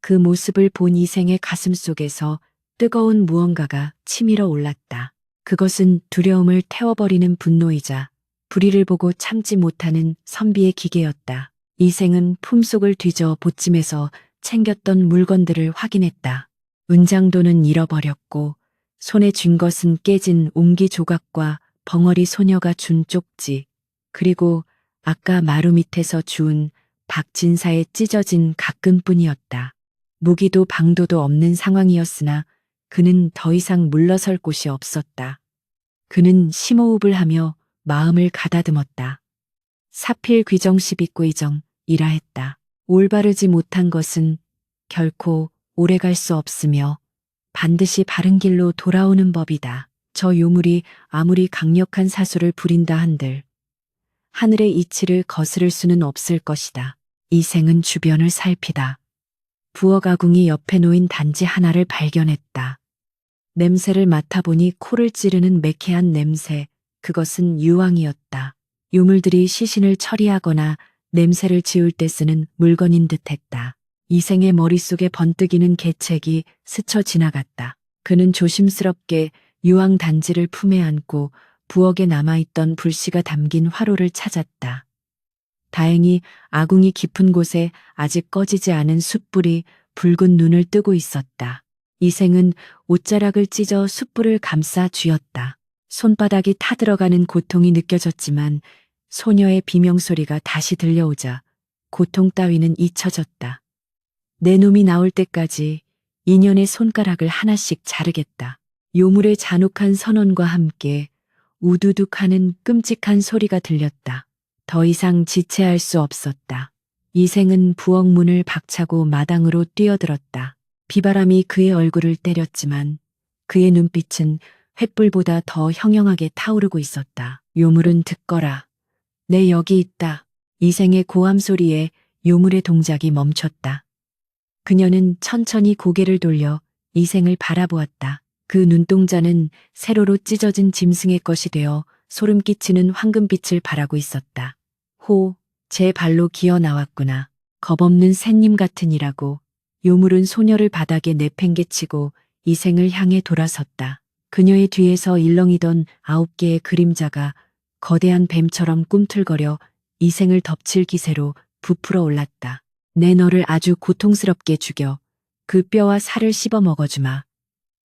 그 모습을 본 이생의 가슴 속에서 뜨거운 무언가가 치밀어 올랐다. 그것은 두려움을 태워버리는 분노이자 불의를 보고 참지 못하는 선비의 기계였다. 이생은 품속을 뒤져 보찜에서 챙겼던 물건들을 확인했다. 은장도는 잃어버렸고 손에 쥔 것은 깨진 옹기 조각과 벙어리 소녀가 준 쪽지, 그리고 아까 마루 밑에서 주운 박진사의 찢어진 가끔뿐이었다. 무기도 방도도 없는 상황이었으나 그는 더 이상 물러설 곳이 없었다. 그는 심호흡을 하며 마음을 가다듬었다. 사필 귀정 12구 이정이라 했다. 올바르지 못한 것은 결코 오래갈 수 없으며 반드시 바른 길로 돌아오는 법이다. 저 요물이 아무리 강력한 사수를 부린다 한들 하늘의 이치를 거스를 수는 없을 것이다. 이생은 주변을 살피다. 부엌 아궁이 옆에 놓인 단지 하나를 발견했다. 냄새를 맡아보니 코를 찌르는 매캐한 냄새, 그것은 유황이었다. 요물들이 시신을 처리하거나 냄새를 지울 때 쓰는 물건인 듯했다. 이생의 머릿속에 번뜩이는 계책이 스쳐 지나갔다. 그는 조심스럽게 유황 단지를 품에 안고 부엌에 남아있던 불씨가 담긴 화로를 찾았다. 다행히 아궁이 깊은 곳에 아직 꺼지지 않은 숯불이 붉은 눈을 뜨고 있었다. 이생은 옷자락을 찢어 숯불을 감싸 쥐었다. 손바닥이 타들어가는 고통이 느껴졌지만 소녀의 비명소리가 다시 들려오자 고통 따위는 잊혀졌다. 내 놈이 나올 때까지 인연의 손가락을 하나씩 자르겠다. 요물의 잔혹한 선언과 함께 우두둑 하는 끔찍한 소리가 들렸다. 더 이상 지체할 수 없었다. 이생은 부엌 문을 박차고 마당으로 뛰어들었다. 비바람이 그의 얼굴을 때렸지만 그의 눈빛은 횃불보다 더 형형하게 타오르고 있었다. 요물은 듣거라. 내 여기 있다. 이생의 고함 소리에 요물의 동작이 멈췄다. 그녀는 천천히 고개를 돌려 이생을 바라보았다. 그 눈동자는 세로로 찢어진 짐승의 것이 되어 소름 끼치는 황금빛을 발하고 있었다. 호, 제 발로 기어 나왔구나. 겁없는 새님 같으니라고. 요물은 소녀를 바닥에 내팽개치고 이생을 향해 돌아섰다. 그녀의 뒤에서 일렁이던 9개의 그림자가 거대한 뱀처럼 꿈틀거려 이생을 덮칠 기세로 부풀어 올랐다. 내 너를 아주 고통스럽게 죽여 그 뼈와 살을 씹어 먹어주마.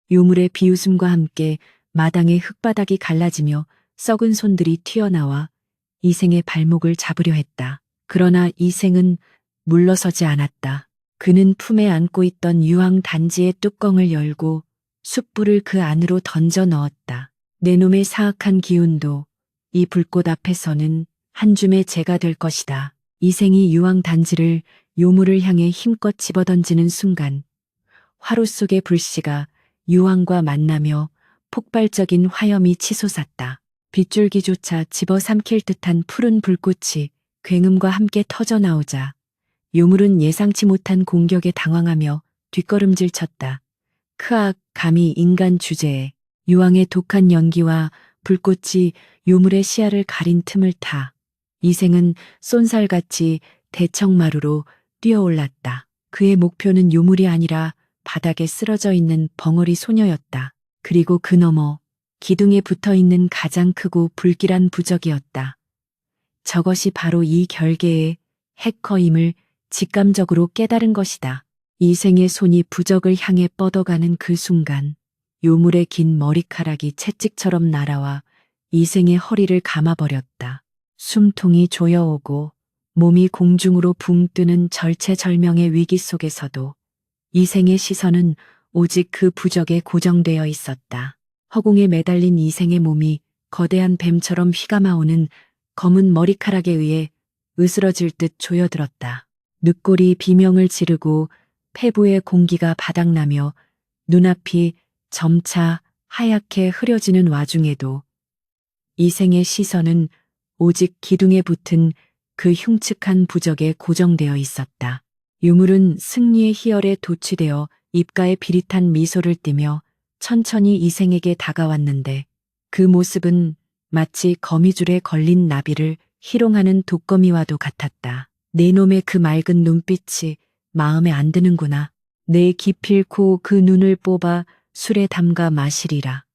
요물의 비웃음과 함께 마당의 흙바닥이 갈라지며 썩은 손들이 튀어나와 이생의 발목을 잡으려 했다. 그러나 이생은 물러서지 않았다. 그는 품에 안고 있던 유황 단지의 뚜껑을 열고 숯불을 그 안으로 던져 넣었다. 내 놈의 사악한 기운도 이 불꽃 앞에서는 한 줌의 재가 될 것이다. 이생이 유황 단지를 요물을 향해 힘껏 집어던지는 순간 화로 속의 불씨가 유황과 만나며 폭발적인 화염이 치솟았다. 빗줄기조차 집어삼킬 듯한 푸른 불꽃이 굉음과 함께 터져나오자 요물은 예상치 못한 공격에 당황하며 뒷걸음질 쳤다. 크악, 감히 인간 주제에. 유황의 독한 연기와 불꽃이 요물의 시야를 가린 틈을 타 이생은 쏜살같이 대청마루로 뛰어올랐다. 그의 목표는 요물이 아니라 바닥에 쓰러져 있는 벙어리 소녀였다. 그리고 그 너머 기둥에 붙어있는 가장 크고 불길한 부적이었다. 저것이 바로 이 결계의 해커임을 직감적으로 깨달은 것이다. 이생의 손이 부적을 향해 뻗어가는 그 순간 요물의 긴 머리카락이 채찍처럼 날아와 이생의 허리를 감아버렸다. 숨통이 조여오고 몸이 공중으로 붕 뜨는 절체절명의 위기 속에서도 이생의 시선은 오직 그 부적에 고정되어 있었다. 허공에 매달린 이생의 몸이 거대한 뱀처럼 휘감아오는 검은 머리카락에 의해 으스러질 듯 조여들었다. 늑골이 비명을 지르고 폐부의 공기가 바닥나며 눈앞이 점차 하얗게 흐려지는 와중에도 이생의 시선은 오직 기둥에 붙은 그 흉측한 부적에 고정되어 있었다. 유물은 승리의 희열에 도취되어 입가에 비릿한 미소를 띠며 천천히 이생에게 다가왔는데 그 모습은 마치 거미줄에 걸린 나비를 희롱하는 독거미와도 같았다. 내 놈의 그 맑은 눈빛이 마음에 안 드는구나. 내 기필코 그 눈을 뽑아 술에 담가 마시리라.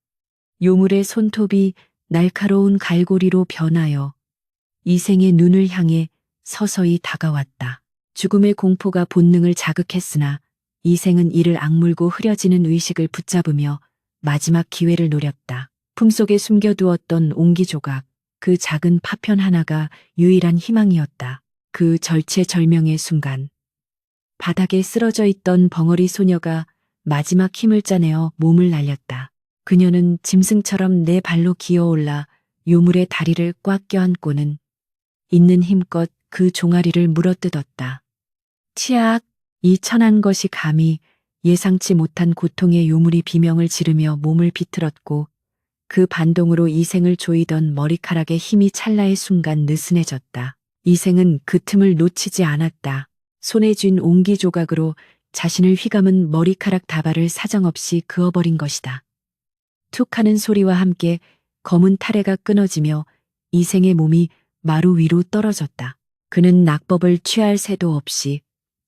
요물의 손톱이 날카로운 갈고리로 변하여 이생의 눈을 향해 서서히 다가왔다. 죽음의 공포가 본능을 자극했으나 이생은 이를 악물고 흐려지는 의식을 붙잡으며 마지막 기회를 노렸다. 품속에 숨겨두었던 옹기조각, 그 작은 파편 하나가 유일한 희망이었다. 그 절체절명의 순간, 바닥에 쓰러져 있던 벙어리 소녀가 마지막 힘을 짜내어 몸을 날렸다. 그녀는 짐승처럼 내 발로 기어올라 요물의 다리를 꽉 껴안고는 있는 힘껏 그 종아리를 물어뜯었다. 치악! 이 천한 것이 감히 예상치 못한 고통의 요물이 비명을 지르며 몸을 비틀었고 그 반동으로 이생을 조이던 머리카락의 힘이 찰나의 순간 느슨해졌다. 이생은 그 틈을 놓치지 않았다. 손에 쥔 옹기 조각으로 자신을 휘감은 머리카락 다발을 사정없이 그어버린 것이다. 툭 하는 소리와 함께 검은 타래가 끊어지며 이생의 몸이 마루 위로 떨어졌다. 그는 낙법을 취할 새도 없이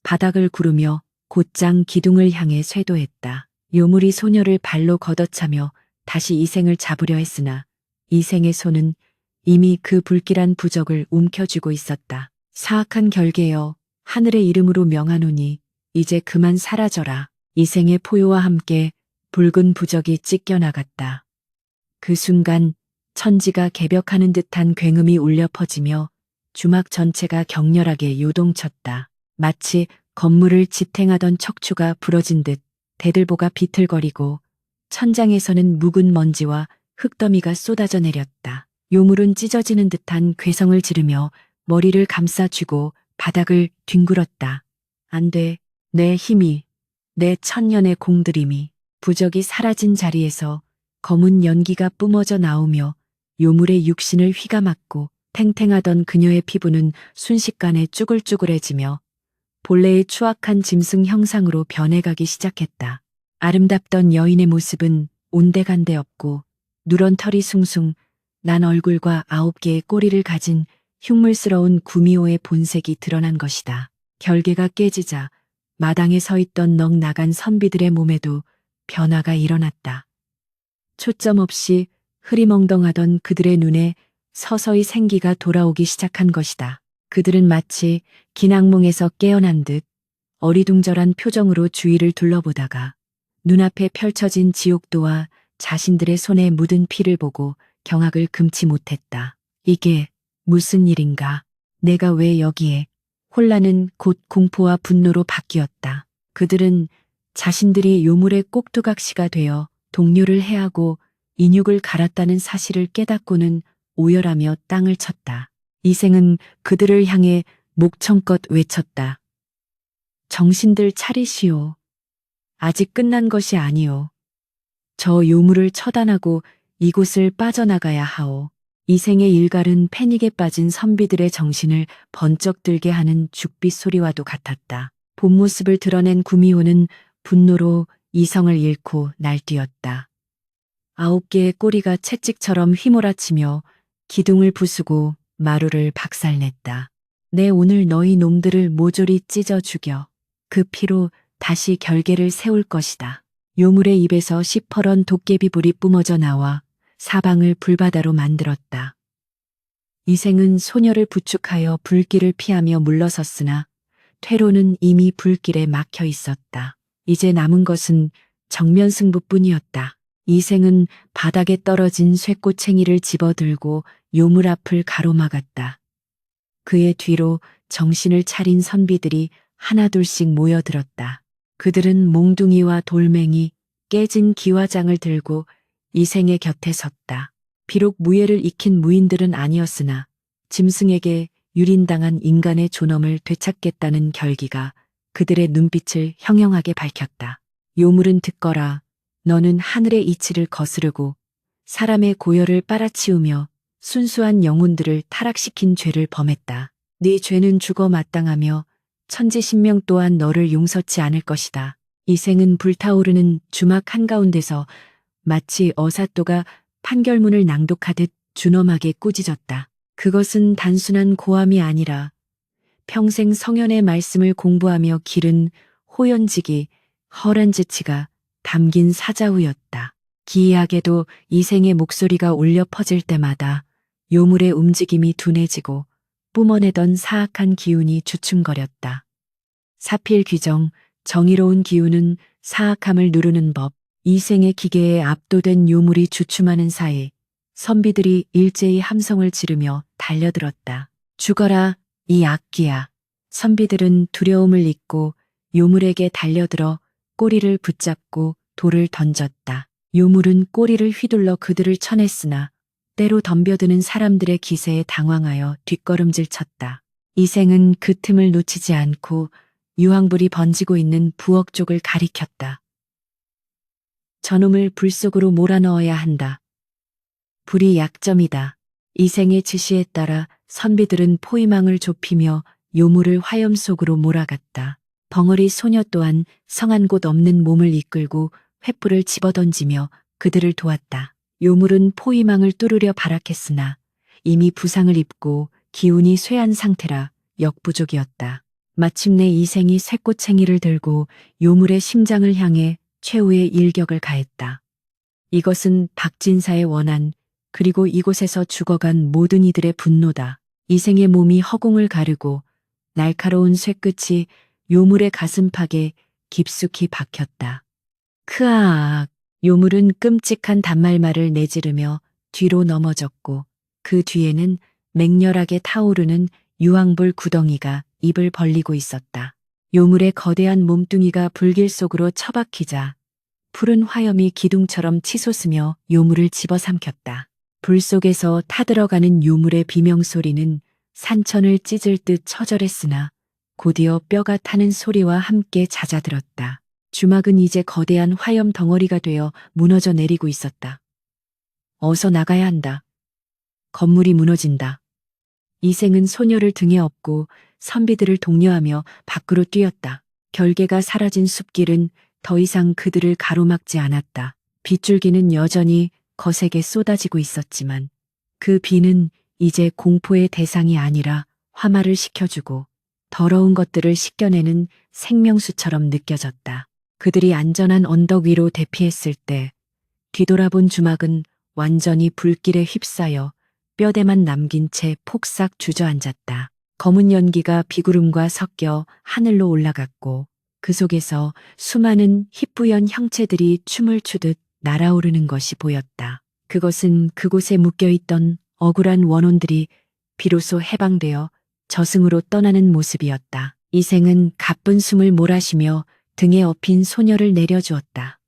바닥을 구르며 곧장 기둥을 향해 쇄도했다. 요물이 소녀를 발로 걷어차며 다시 이생을 잡으려 했으나 이생의 손은 이미 그 불길한 부적을 움켜쥐고 있었다. 사악한 결계여, 하늘의 이름으로 명하노니 이제 그만 사라져라. 이생의 포효와 함께 붉은 부적이 찢겨나갔다. 그 순간 천지가 개벽하는 듯한 굉음이 울려 퍼지며 주막 전체가 격렬하게 요동쳤다. 마치 건물을 지탱하던 척추가 부러진 듯 대들보가 비틀거리고 천장에서는 묵은 먼지와 흙더미가 쏟아져 내렸다. 요물은 찢어지는 듯한 괴성을 지르며 머리를 감싸쥐고 바닥을 뒹굴었다. 안 돼. 내 힘이, 내 천년의 공들임이. 부적이 사라진 자리에서 검은 연기가 뿜어져 나오며 요물의 육신을 휘감았고 탱탱하던 그녀의 피부는 순식간에 쭈글쭈글해지며 본래의 추악한 짐승 형상으로 변해가기 시작했다. 아름답던 여인의 모습은 온데간데 없고 누런 털이 숭숭 난 얼굴과 9개의 꼬리를 가진 흉물스러운 구미호의 본색이 드러난 것이다. 결계가 깨지자 마당에 서 있던 넋 나간 선비들의 몸에도 변화가 일어났다. 초점 없이 흐리멍덩하던 그들의 눈에 서서히 생기가 돌아오기 시작한 것이다. 그들은 마치 긴 악몽에서 깨어난 듯 어리둥절한 표정으로 주위를 둘러보다가 눈앞에 펼쳐진 지옥도와 자신들의 손에 묻은 피를 보고 경악을 금치 못했다. 이게 무슨 일인가? 내가 왜 여기에? 혼란은 곧 공포와 분노로 바뀌었다. 그들은 자신들이 요물의 꼭두각시가 되어 동료를 해하고 인육을 갈았다는 사실을 깨닫고는 오열하며 땅을 쳤다. 이생은 그들을 향해 목청껏 외쳤다. 정신들 차리시오. 아직 끝난 것이 아니오. 저 요물을 처단하고 이곳을 빠져나가야 하오. 이생의 일갈은 패닉에 빠진 선비들의 정신을 번쩍 들게 하는 죽빛 소리와도 같았다. 본 모습을 드러낸 구미호는 분노로 이성을 잃고 날뛰었다. 9개의 꼬리가 채찍처럼 휘몰아치며 기둥을 부수고 마루를 박살냈다. 내 오늘 너희 놈들을 모조리 찢어 죽여 그 피로 다시 결계를 세울 것이다. 요물의 입에서 시퍼런 도깨비 불이 뿜어져 나와 사방을 불바다로 만들었다. 이생은 소녀를 부축하여 불길을 피하며 물러섰으나 퇴로는 이미 불길에 막혀 있었다. 이제 남은 것은 정면 승부뿐이었다. 이생은 바닥에 떨어진 쇠꼬챙이를 집어들고 요물 앞을 가로막았다. 그의 뒤로 정신을 차린 선비들이 하나둘씩 모여들었다. 그들은 몽둥이와 돌멩이, 깨진 기와장을 들고 이생의 곁에 섰다. 비록 무예를 익힌 무인들은 아니었으나 짐승에게 유린당한 인간의 존엄을 되찾겠다는 결기가 그들의 눈빛을 형형하게 밝혔다. 요물은 듣거라. 너는 하늘의 이치를 거스르고 사람의 고열을 빨아치우며 순수한 영혼들을 타락시킨 죄를 범했다. 네 죄는 죽어 마땅하며 천지신명 또한 너를 용서치 않을 것이다. 이생은 불타오르는 주막 한가운데서 마치 어사또가 판결문을 낭독하듯 준엄하게 꾸짖었다. 그것은 단순한 고함이 아니라 평생 성현의 말씀을 공부하며 기른 호연지기, 허란지치가 담긴 사자후였다. 기이하게도 이생의 목소리가 울려 퍼질 때마다 요물의 움직임이 둔해지고 뿜어내던 사악한 기운이 주춤거렸다. 사필 귀정, 정의로운 기운은 사악함을 누르는 법, 이생의 기계에 압도된 요물이 주춤하는 사이 선비들이 일제히 함성을 지르며 달려들었다. 죽어라, 이 악기야. 선비들은 두려움을 잊고 요물에게 달려들어 꼬리를 붙잡고 돌을 던졌다. 요물은 꼬리를 휘둘러 그들을 쳐냈으나 때로 덤벼드는 사람들의 기세에 당황하여 뒷걸음질 쳤다. 이생은 그 틈을 놓치지 않고 유황불이 번지고 있는 부엌 쪽을 가리켰다. 저놈을 불 속으로 몰아넣어야 한다. 불이 약점이다. 이생의 지시에 따라 선비들은 포위망을 좁히며 요물을 화염 속으로 몰아갔다. 벙어리 소녀 또한 성한 곳 없는 몸을 이끌고 횃불을 집어던지며 그들을 도왔다. 요물은 포위망을 뚫으려 발악했으나 이미 부상을 입고 기운이 쇠한 상태라 역부족이었다. 마침내 이생이 쇠꼬챙이를 들고 요물의 심장을 향해 최후의 일격을 가했다. 이것은 박진사의 원한, 그리고 이곳에서 죽어간 모든 이들의 분노다. 이생의 몸이 허공을 가르고 날카로운 쇠끝이 요물의 가슴팍에 깊숙이 박혔다. 크아악! 요물은 끔찍한 단말말을 내지르며 뒤로 넘어졌고 그 뒤에는 맹렬하게 타오르는 유황불 구덩이가 입을 벌리고 있었다. 요물의 거대한 몸뚱이가 불길 속으로 처박히자 푸른 화염이 기둥처럼 치솟으며 요물을 집어삼켰다. 불 속에서 타들어가는 요물의 비명소리는 산천을 찢을 듯 처절했으나 곧이어 뼈가 타는 소리와 함께 잦아들었다. 주막은 이제 거대한 화염 덩어리가 되어 무너져 내리고 있었다. 어서 나가야 한다. 건물이 무너진다. 이생은 소녀를 등에 업고 선비들을 독려하며 밖으로 뛰었다. 결계가 사라진 숲길은 더 이상 그들을 가로막지 않았다. 빗줄기는 여전히 거세게 쏟아지고 있었지만 그 비는 이제 공포의 대상이 아니라 화마를 식혀주고 더러운 것들을 씻겨내는 생명수처럼 느껴졌다. 그들이 안전한 언덕 위로 대피했을 때 뒤돌아본 주막은 완전히 불길에 휩싸여 뼈대만 남긴 채 폭삭 주저앉았다. 검은 연기가 비구름과 섞여 하늘로 올라갔고 그 속에서 수많은 희뿌연 형체들이 춤을 추듯 날아오르는 것이 보였다. 그것은 그곳에 묶여있던 억울한 원혼들이 비로소 해방되어 저승으로 떠나는 모습이었다. 이생은 가쁜 숨을 몰아쉬며 등에 업힌 소녀를 내려주었다.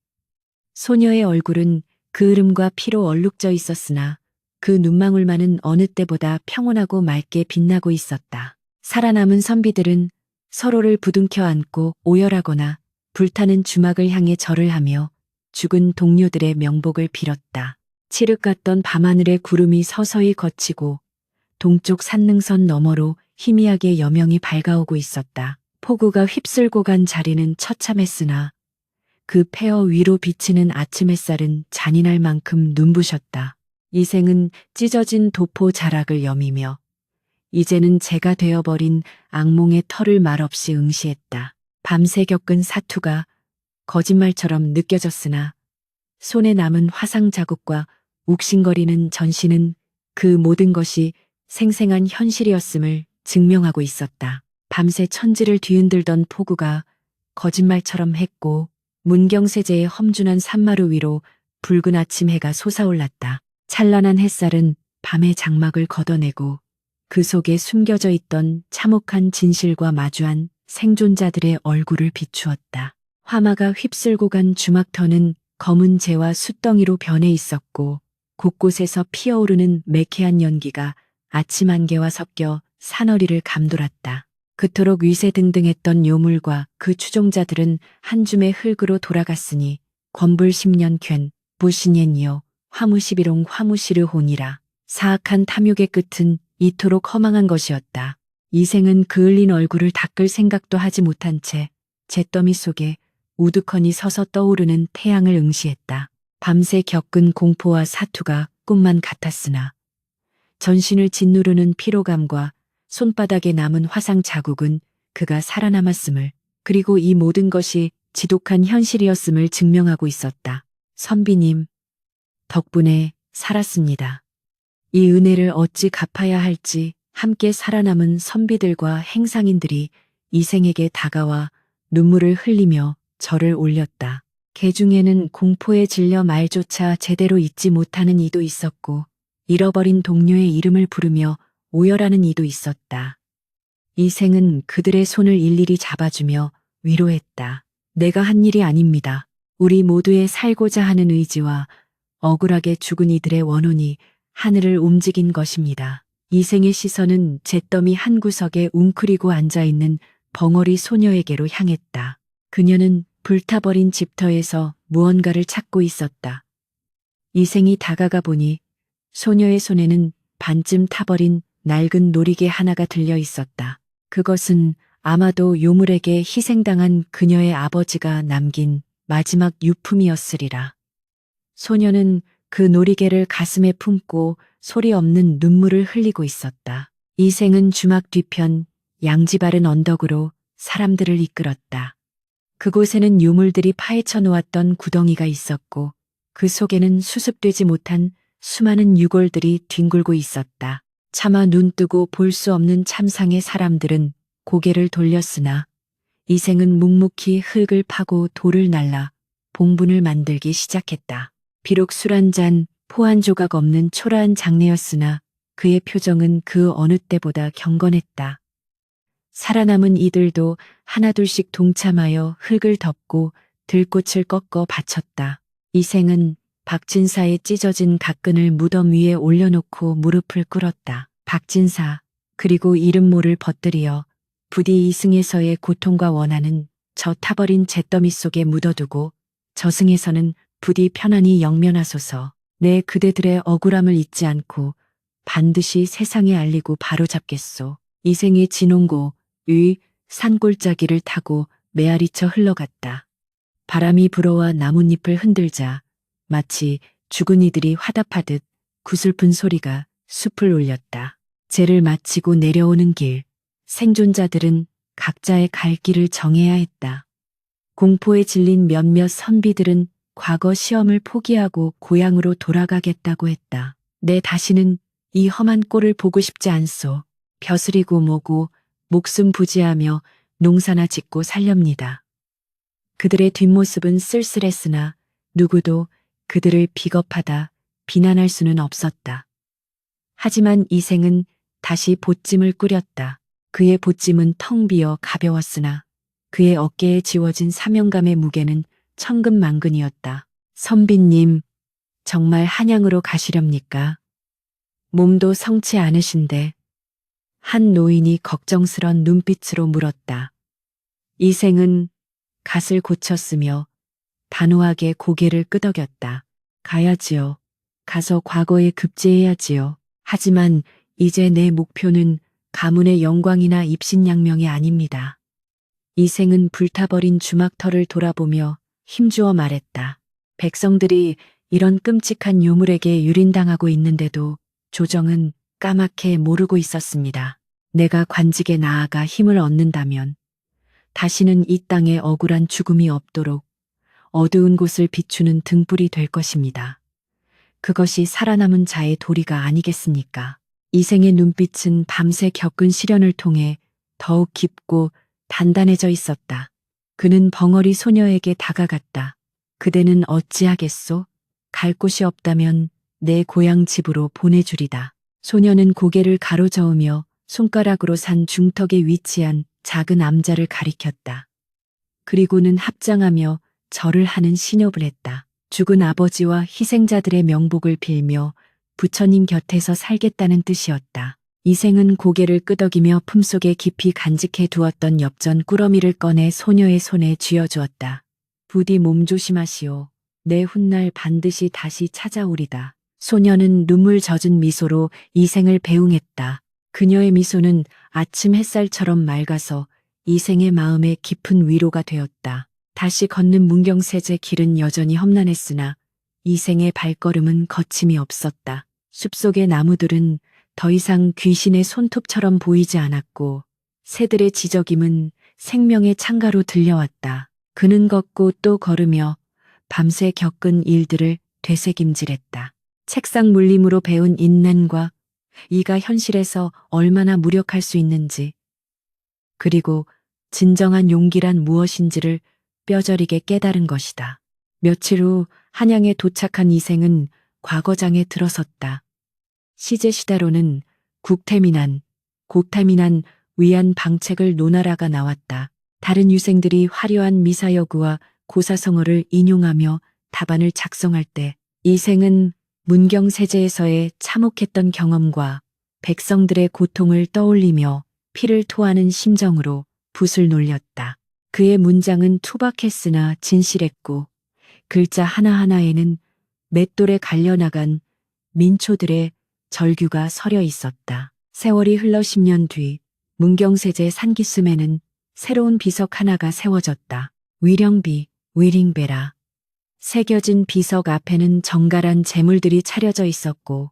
소녀의 얼굴은 그을음과 피로 얼룩져 있었으나 그 눈망울만은 어느 때보다 평온하고 맑게 빛나고 있었다. 살아남은 선비들은 서로를 부둥켜 안고 오열하거나 불타는 주막을 향해 절을 하며 죽은 동료들의 명복을 빌었다. 칠흑 같던 밤하늘에 구름이 서서히 걷히고 동쪽 산능선 너머로 희미하게 여명이 밝아오고 있었다. 폭우가 휩쓸고 간 자리는 처참했으나 그 폐허 위로 비치는 아침 햇살은 잔인할 만큼 눈부셨다. 이생은 찢어진 도포 자락을 여미며 이제는 재가 되어버린 악몽의 털을 말없이 응시했다. 밤새 겪은 사투가 거짓말처럼 느껴졌으나 손에 남은 화상 자국과 욱신거리는 전신은 그 모든 것이 생생한 현실이었음을 증명하고 있었다. 밤새 천지를 뒤흔들던 폭우가 거짓말처럼 했고 문경세제의 험준한 산마루 위로 붉은 아침 해가 솟아올랐다. 찬란한 햇살은 밤의 장막을 걷어내고 그 속에 숨겨져 있던 참혹한 진실과 마주한 생존자들의 얼굴을 비추었다. 화마가 휩쓸고 간 주막터는 검은 재와 숯덩이로 변해 있었고 곳곳에서 피어오르는 매캐한 연기가 아침 안개와 섞여 산허리를 감돌았다. 그토록 위세등등했던 요물과 그 추종자들은 한 줌의 흙으로 돌아갔으니 권불 10년 괸 부신옌이요 화무시비롱 화무시르혼이라. 사악한 탐욕의 끝은 이토록 허망한 것이었다. 이생은 그을린 얼굴을 닦을 생각도 하지 못한 채 잿더미 속에 우두커니 서서 떠오르는 태양을 응시했다. 밤새 겪은 공포와 사투가 꿈만 같았으나 전신을 짓누르는 피로감과 손바닥에 남은 화상 자국은 그가 살아남았음을, 그리고 이 모든 것이 지독한 현실이었음을 증명하고 있었다. 선비님, 덕분에 살았습니다. 이 은혜를 어찌 갚아야 할지 함께 살아남은 선비들과 행상인들이 이생에게 다가와 눈물을 흘리며 절을 올렸다. 개 중에는 공포에 질려 말조차 제대로 잊지 못하는 이도 있었고, 잃어버린 동료의 이름을 부르며 오열하는 이도 있었다. 이생은 그들의 손을 일일이 잡아주며 위로했다. 내가 한 일이 아닙니다. 우리 모두의 살고자 하는 의지와 억울하게 죽은 이들의 원혼이 하늘을 움직인 것입니다. 이생의 시선은 잿더미 한 구석에 웅크리고 앉아있는 벙어리 소녀에게로 향했다. 그녀는 불타버린 집터에서 무언가를 찾고 있었다. 이생이 다가가 보니 소녀의 손에는 반쯤 타버린 낡은 놀이개 하나가 들려 있었다. 그것은 아마도 요물에게 희생당한 그녀의 아버지가 남긴 마지막 유품이었으리라. 소녀는 그 놀이개를 가슴에 품고 소리 없는 눈물을 흘리고 있었다. 이생은 주막 뒤편 양지바른 언덕으로 사람들을 이끌었다. 그곳에는 유물들이 파헤쳐 놓았던 구덩이가 있었고 그 속에는 수습되지 못한 수많은 유골들이 뒹굴고 있었다. 차마 눈뜨고 볼 수 없는 참상의 사람들은 고개를 돌렸으나 이생은 묵묵히 흙을 파고 돌을 날라 봉분을 만들기 시작했다. 비록 술 한 잔, 포 한 조각 없는 초라한 장내였으나 그의 표정은 그 어느 때보다 경건했다. 살아남은 이들도 하나둘씩 동참하여 흙을 덮고 들꽃을 꺾어 바쳤다. 이생은 박진사의 찢어진 각근을 무덤 위에 올려놓고 무릎을 꿇었다. 박진사, 그리고 이름 모를 벗들이여 부디 이승에서의 고통과 원한은 저 타버린 잿더미 속에 묻어두고 저승에서는 부디 편안히 영면하소서. 내 그대들의 억울함을 잊지 않고 반드시 세상에 알리고 바로잡겠소. 이생의 진홍고, 위, 산골짜기를 타고 메아리쳐 흘러갔다. 바람이 불어와 나뭇잎을 흔들자 마치 죽은 이들이 화답하듯 구슬픈 소리가 숲을 울렸다. 죄를 마치고 내려오는 길, 생존자들은 각자의 갈 길을 정해야 했다. 공포에 질린 몇몇 선비들은 과거 시험을 포기하고 고향으로 돌아가겠다고 했다. 내 다시는 이 험한 꼴을 보고 싶지 않소. 벼슬이고 뭐고 목숨 부지하며 농사나 짓고 살렵니다. 그들의 뒷모습은 쓸쓸했으나 누구도 그들을 비겁하다 비난할 수는 없었다. 하지만 이생은 다시 보찜을 꾸렸다. 그의 보찜은 텅 비어 가벼웠으나 그의 어깨에 지워진 사명감의 무게는 천근만근이었다. 선비님, 정말 한양으로 가시렵니까? 몸도 성치 않으신데. 한 노인이 걱정스런 눈빛으로 물었다. 이생은 갓을 고쳤으며 단호하게 고개를 끄덕였다. 가야지요. 가서 과거에 급제해야지요. 하지만 이제 내 목표는 가문의 영광이나 입신양명이 아닙니다. 이생은 불타버린 주막터를 돌아보며 힘주어 말했다. 백성들이 이런 끔찍한 유물에게 유린당하고 있는데도 조정은 까맣게 모르고 있었습니다. 내가 관직에 나아가 힘을 얻는다면 다시는 이 땅에 억울한 죽음이 없도록 어두운 곳을 비추는 등불이 될 것입니다. 그것이 살아남은 자의 도리가 아니겠습니까? 이생의 눈빛은 밤새 겪은 시련을 통해 더욱 깊고 단단해져 있었다. 그는 벙어리 소녀에게 다가갔다. 그대는 어찌하겠소? 갈 곳이 없다면 내 고향 집으로 보내주리다. 소녀는 고개를 가로저으며 손가락으로 산 중턱에 위치한 작은 암자를 가리켰다. 그리고는 합장하며 절을 하는 신욕을 했다. 죽은 아버지와 희생자들의 명복을 빌며 부처님 곁에서 살겠다는 뜻이었다. 이생은 고개를 끄덕이며 품속에 깊이 간직해 두었던 엽전 꾸러미를 꺼내 소녀의 손에 쥐어주었다. 부디 몸조심하시오. 내 훗날 반드시 다시 찾아오리다. 소녀는 눈물 젖은 미소로 이생을 배웅했다. 그녀의 미소는 아침 햇살처럼 맑아서 이생의 마음에 깊은 위로가 되었다. 다시 걷는 문경세제 길은 여전히 험난했으나 이생의 발걸음은 거침이 없었다. 숲속의 나무들은 더 이상 귀신의 손톱처럼 보이지 않았고 새들의 지저김은 생명의 창가로 들려왔다. 그는 걷고 또 걸으며 밤새 겪은 일들을 되새김질했다. 책상 물림으로 배운 인난과 이가 현실에서 얼마나 무력할 수 있는지, 그리고 진정한 용기란 무엇인지를 뼈저리게 깨달은 것이다. 며칠 후 한양에 도착한 이생은 과거장에 들어섰다. 시제시다로는 국태민안, 고태민안 위안 방책을 논하라가 나왔다. 다른 유생들이 화려한 미사여구와 고사성어를 인용하며 답안을 작성할 때 이생은 문경세제에서의 참혹했던 경험과 백성들의 고통을 떠올리며 피를 토하는 심정으로 붓을 놀렸다. 그의 문장은 투박했으나 진실했고 글자 하나하나에는 맷돌에 갈려나간 민초들의 절규가 서려 있었다. 세월이 흘러 10년 뒤 문경세제 산기슭에는 새로운 비석 하나가 세워졌다. 위령비, 위링베라. 새겨진 비석 앞에는 정갈한 제물들이 차려져 있었고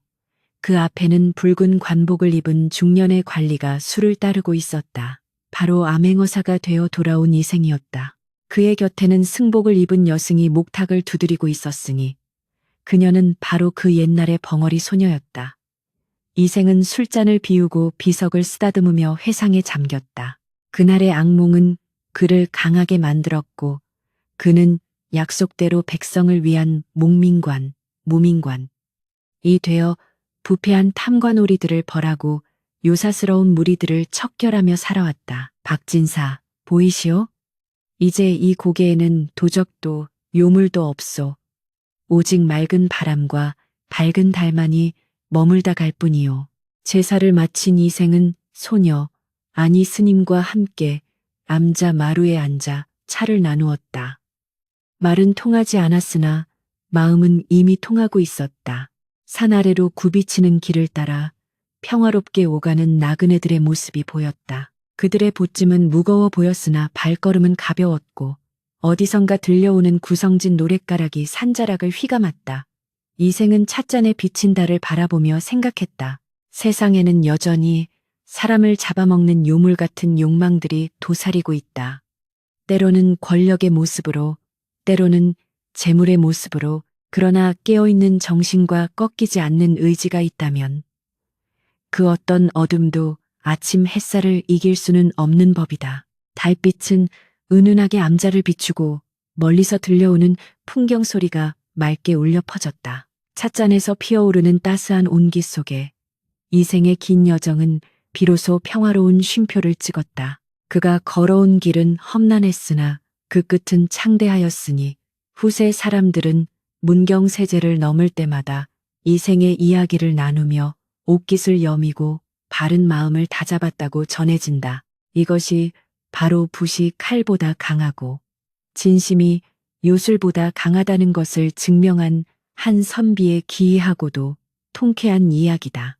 그 앞에는 붉은 관복을 입은 중년의 관리가 술을 따르고 있었다. 바로 암행어사가 되어 돌아온 이생이었다. 그의 곁에는 승복을 입은 여승이 목탁을 두드리고 있었으니 그녀는 바로 그 옛날의 벙어리 소녀였다. 이생은 술잔을 비우고 비석을 쓰다듬으며 회상에 잠겼다. 그날의 악몽은 그를 강하게 만들었고 그는 약속대로 백성을 위한 목민관, 무민관이 되어 부패한 탐관오리들을 벌하고 요사스러운 무리들을 척결하며 살아왔다. 박진사, 보이시오? 이제 이 고개에는 도적도 요물도 없소. 오직 맑은 바람과 밝은 달만이 머물다 갈 뿐이요. 제사를 마친 이생은 소녀, 아니 스님과 함께 암자 마루에 앉아 차를 나누었다. 말은 통하지 않았으나 마음은 이미 통하고 있었다. 산 아래로 굽이치는 길을 따라 평화롭게 오가는 나그네들의 모습이 보였다. 그들의 보찜은 무거워 보였으나 발걸음은 가벼웠고 어디선가 들려오는 구성진 노랫가락이 산자락을 휘감았다. 이생은 찻잔에 비친 달을 바라보며 생각했다. 세상에는 여전히 사람을 잡아먹는 요물 같은 욕망들이 도사리고 있다. 때로는 권력의 모습으로, 때로는 재물의 모습으로, 그러나 깨어있는 정신과 꺾이지 않는 의지가 있다면 그 어떤 어둠도 아침 햇살을 이길 수는 없는 법이다. 달빛은 은은하게 암자를 비추고 멀리서 들려오는 풍경 소리가 맑게 울려 퍼졌다. 찻잔에서 피어오르는 따스한 온기 속에 이생의 긴 여정은 비로소 평화로운 쉼표를 찍었다. 그가 걸어온 길은 험난했으나 그 끝은 창대하였으니 후세 사람들은 문경세제를 넘을 때마다 이생의 이야기를 나누며 옷깃을 여미고 바른 마음을 다잡았다고 전해진다. 이것이 바로 붓이 칼보다 강하고 진심이 요술보다 강하다는 것을 증명한 한 선비의 기이하고도 통쾌한 이야기다.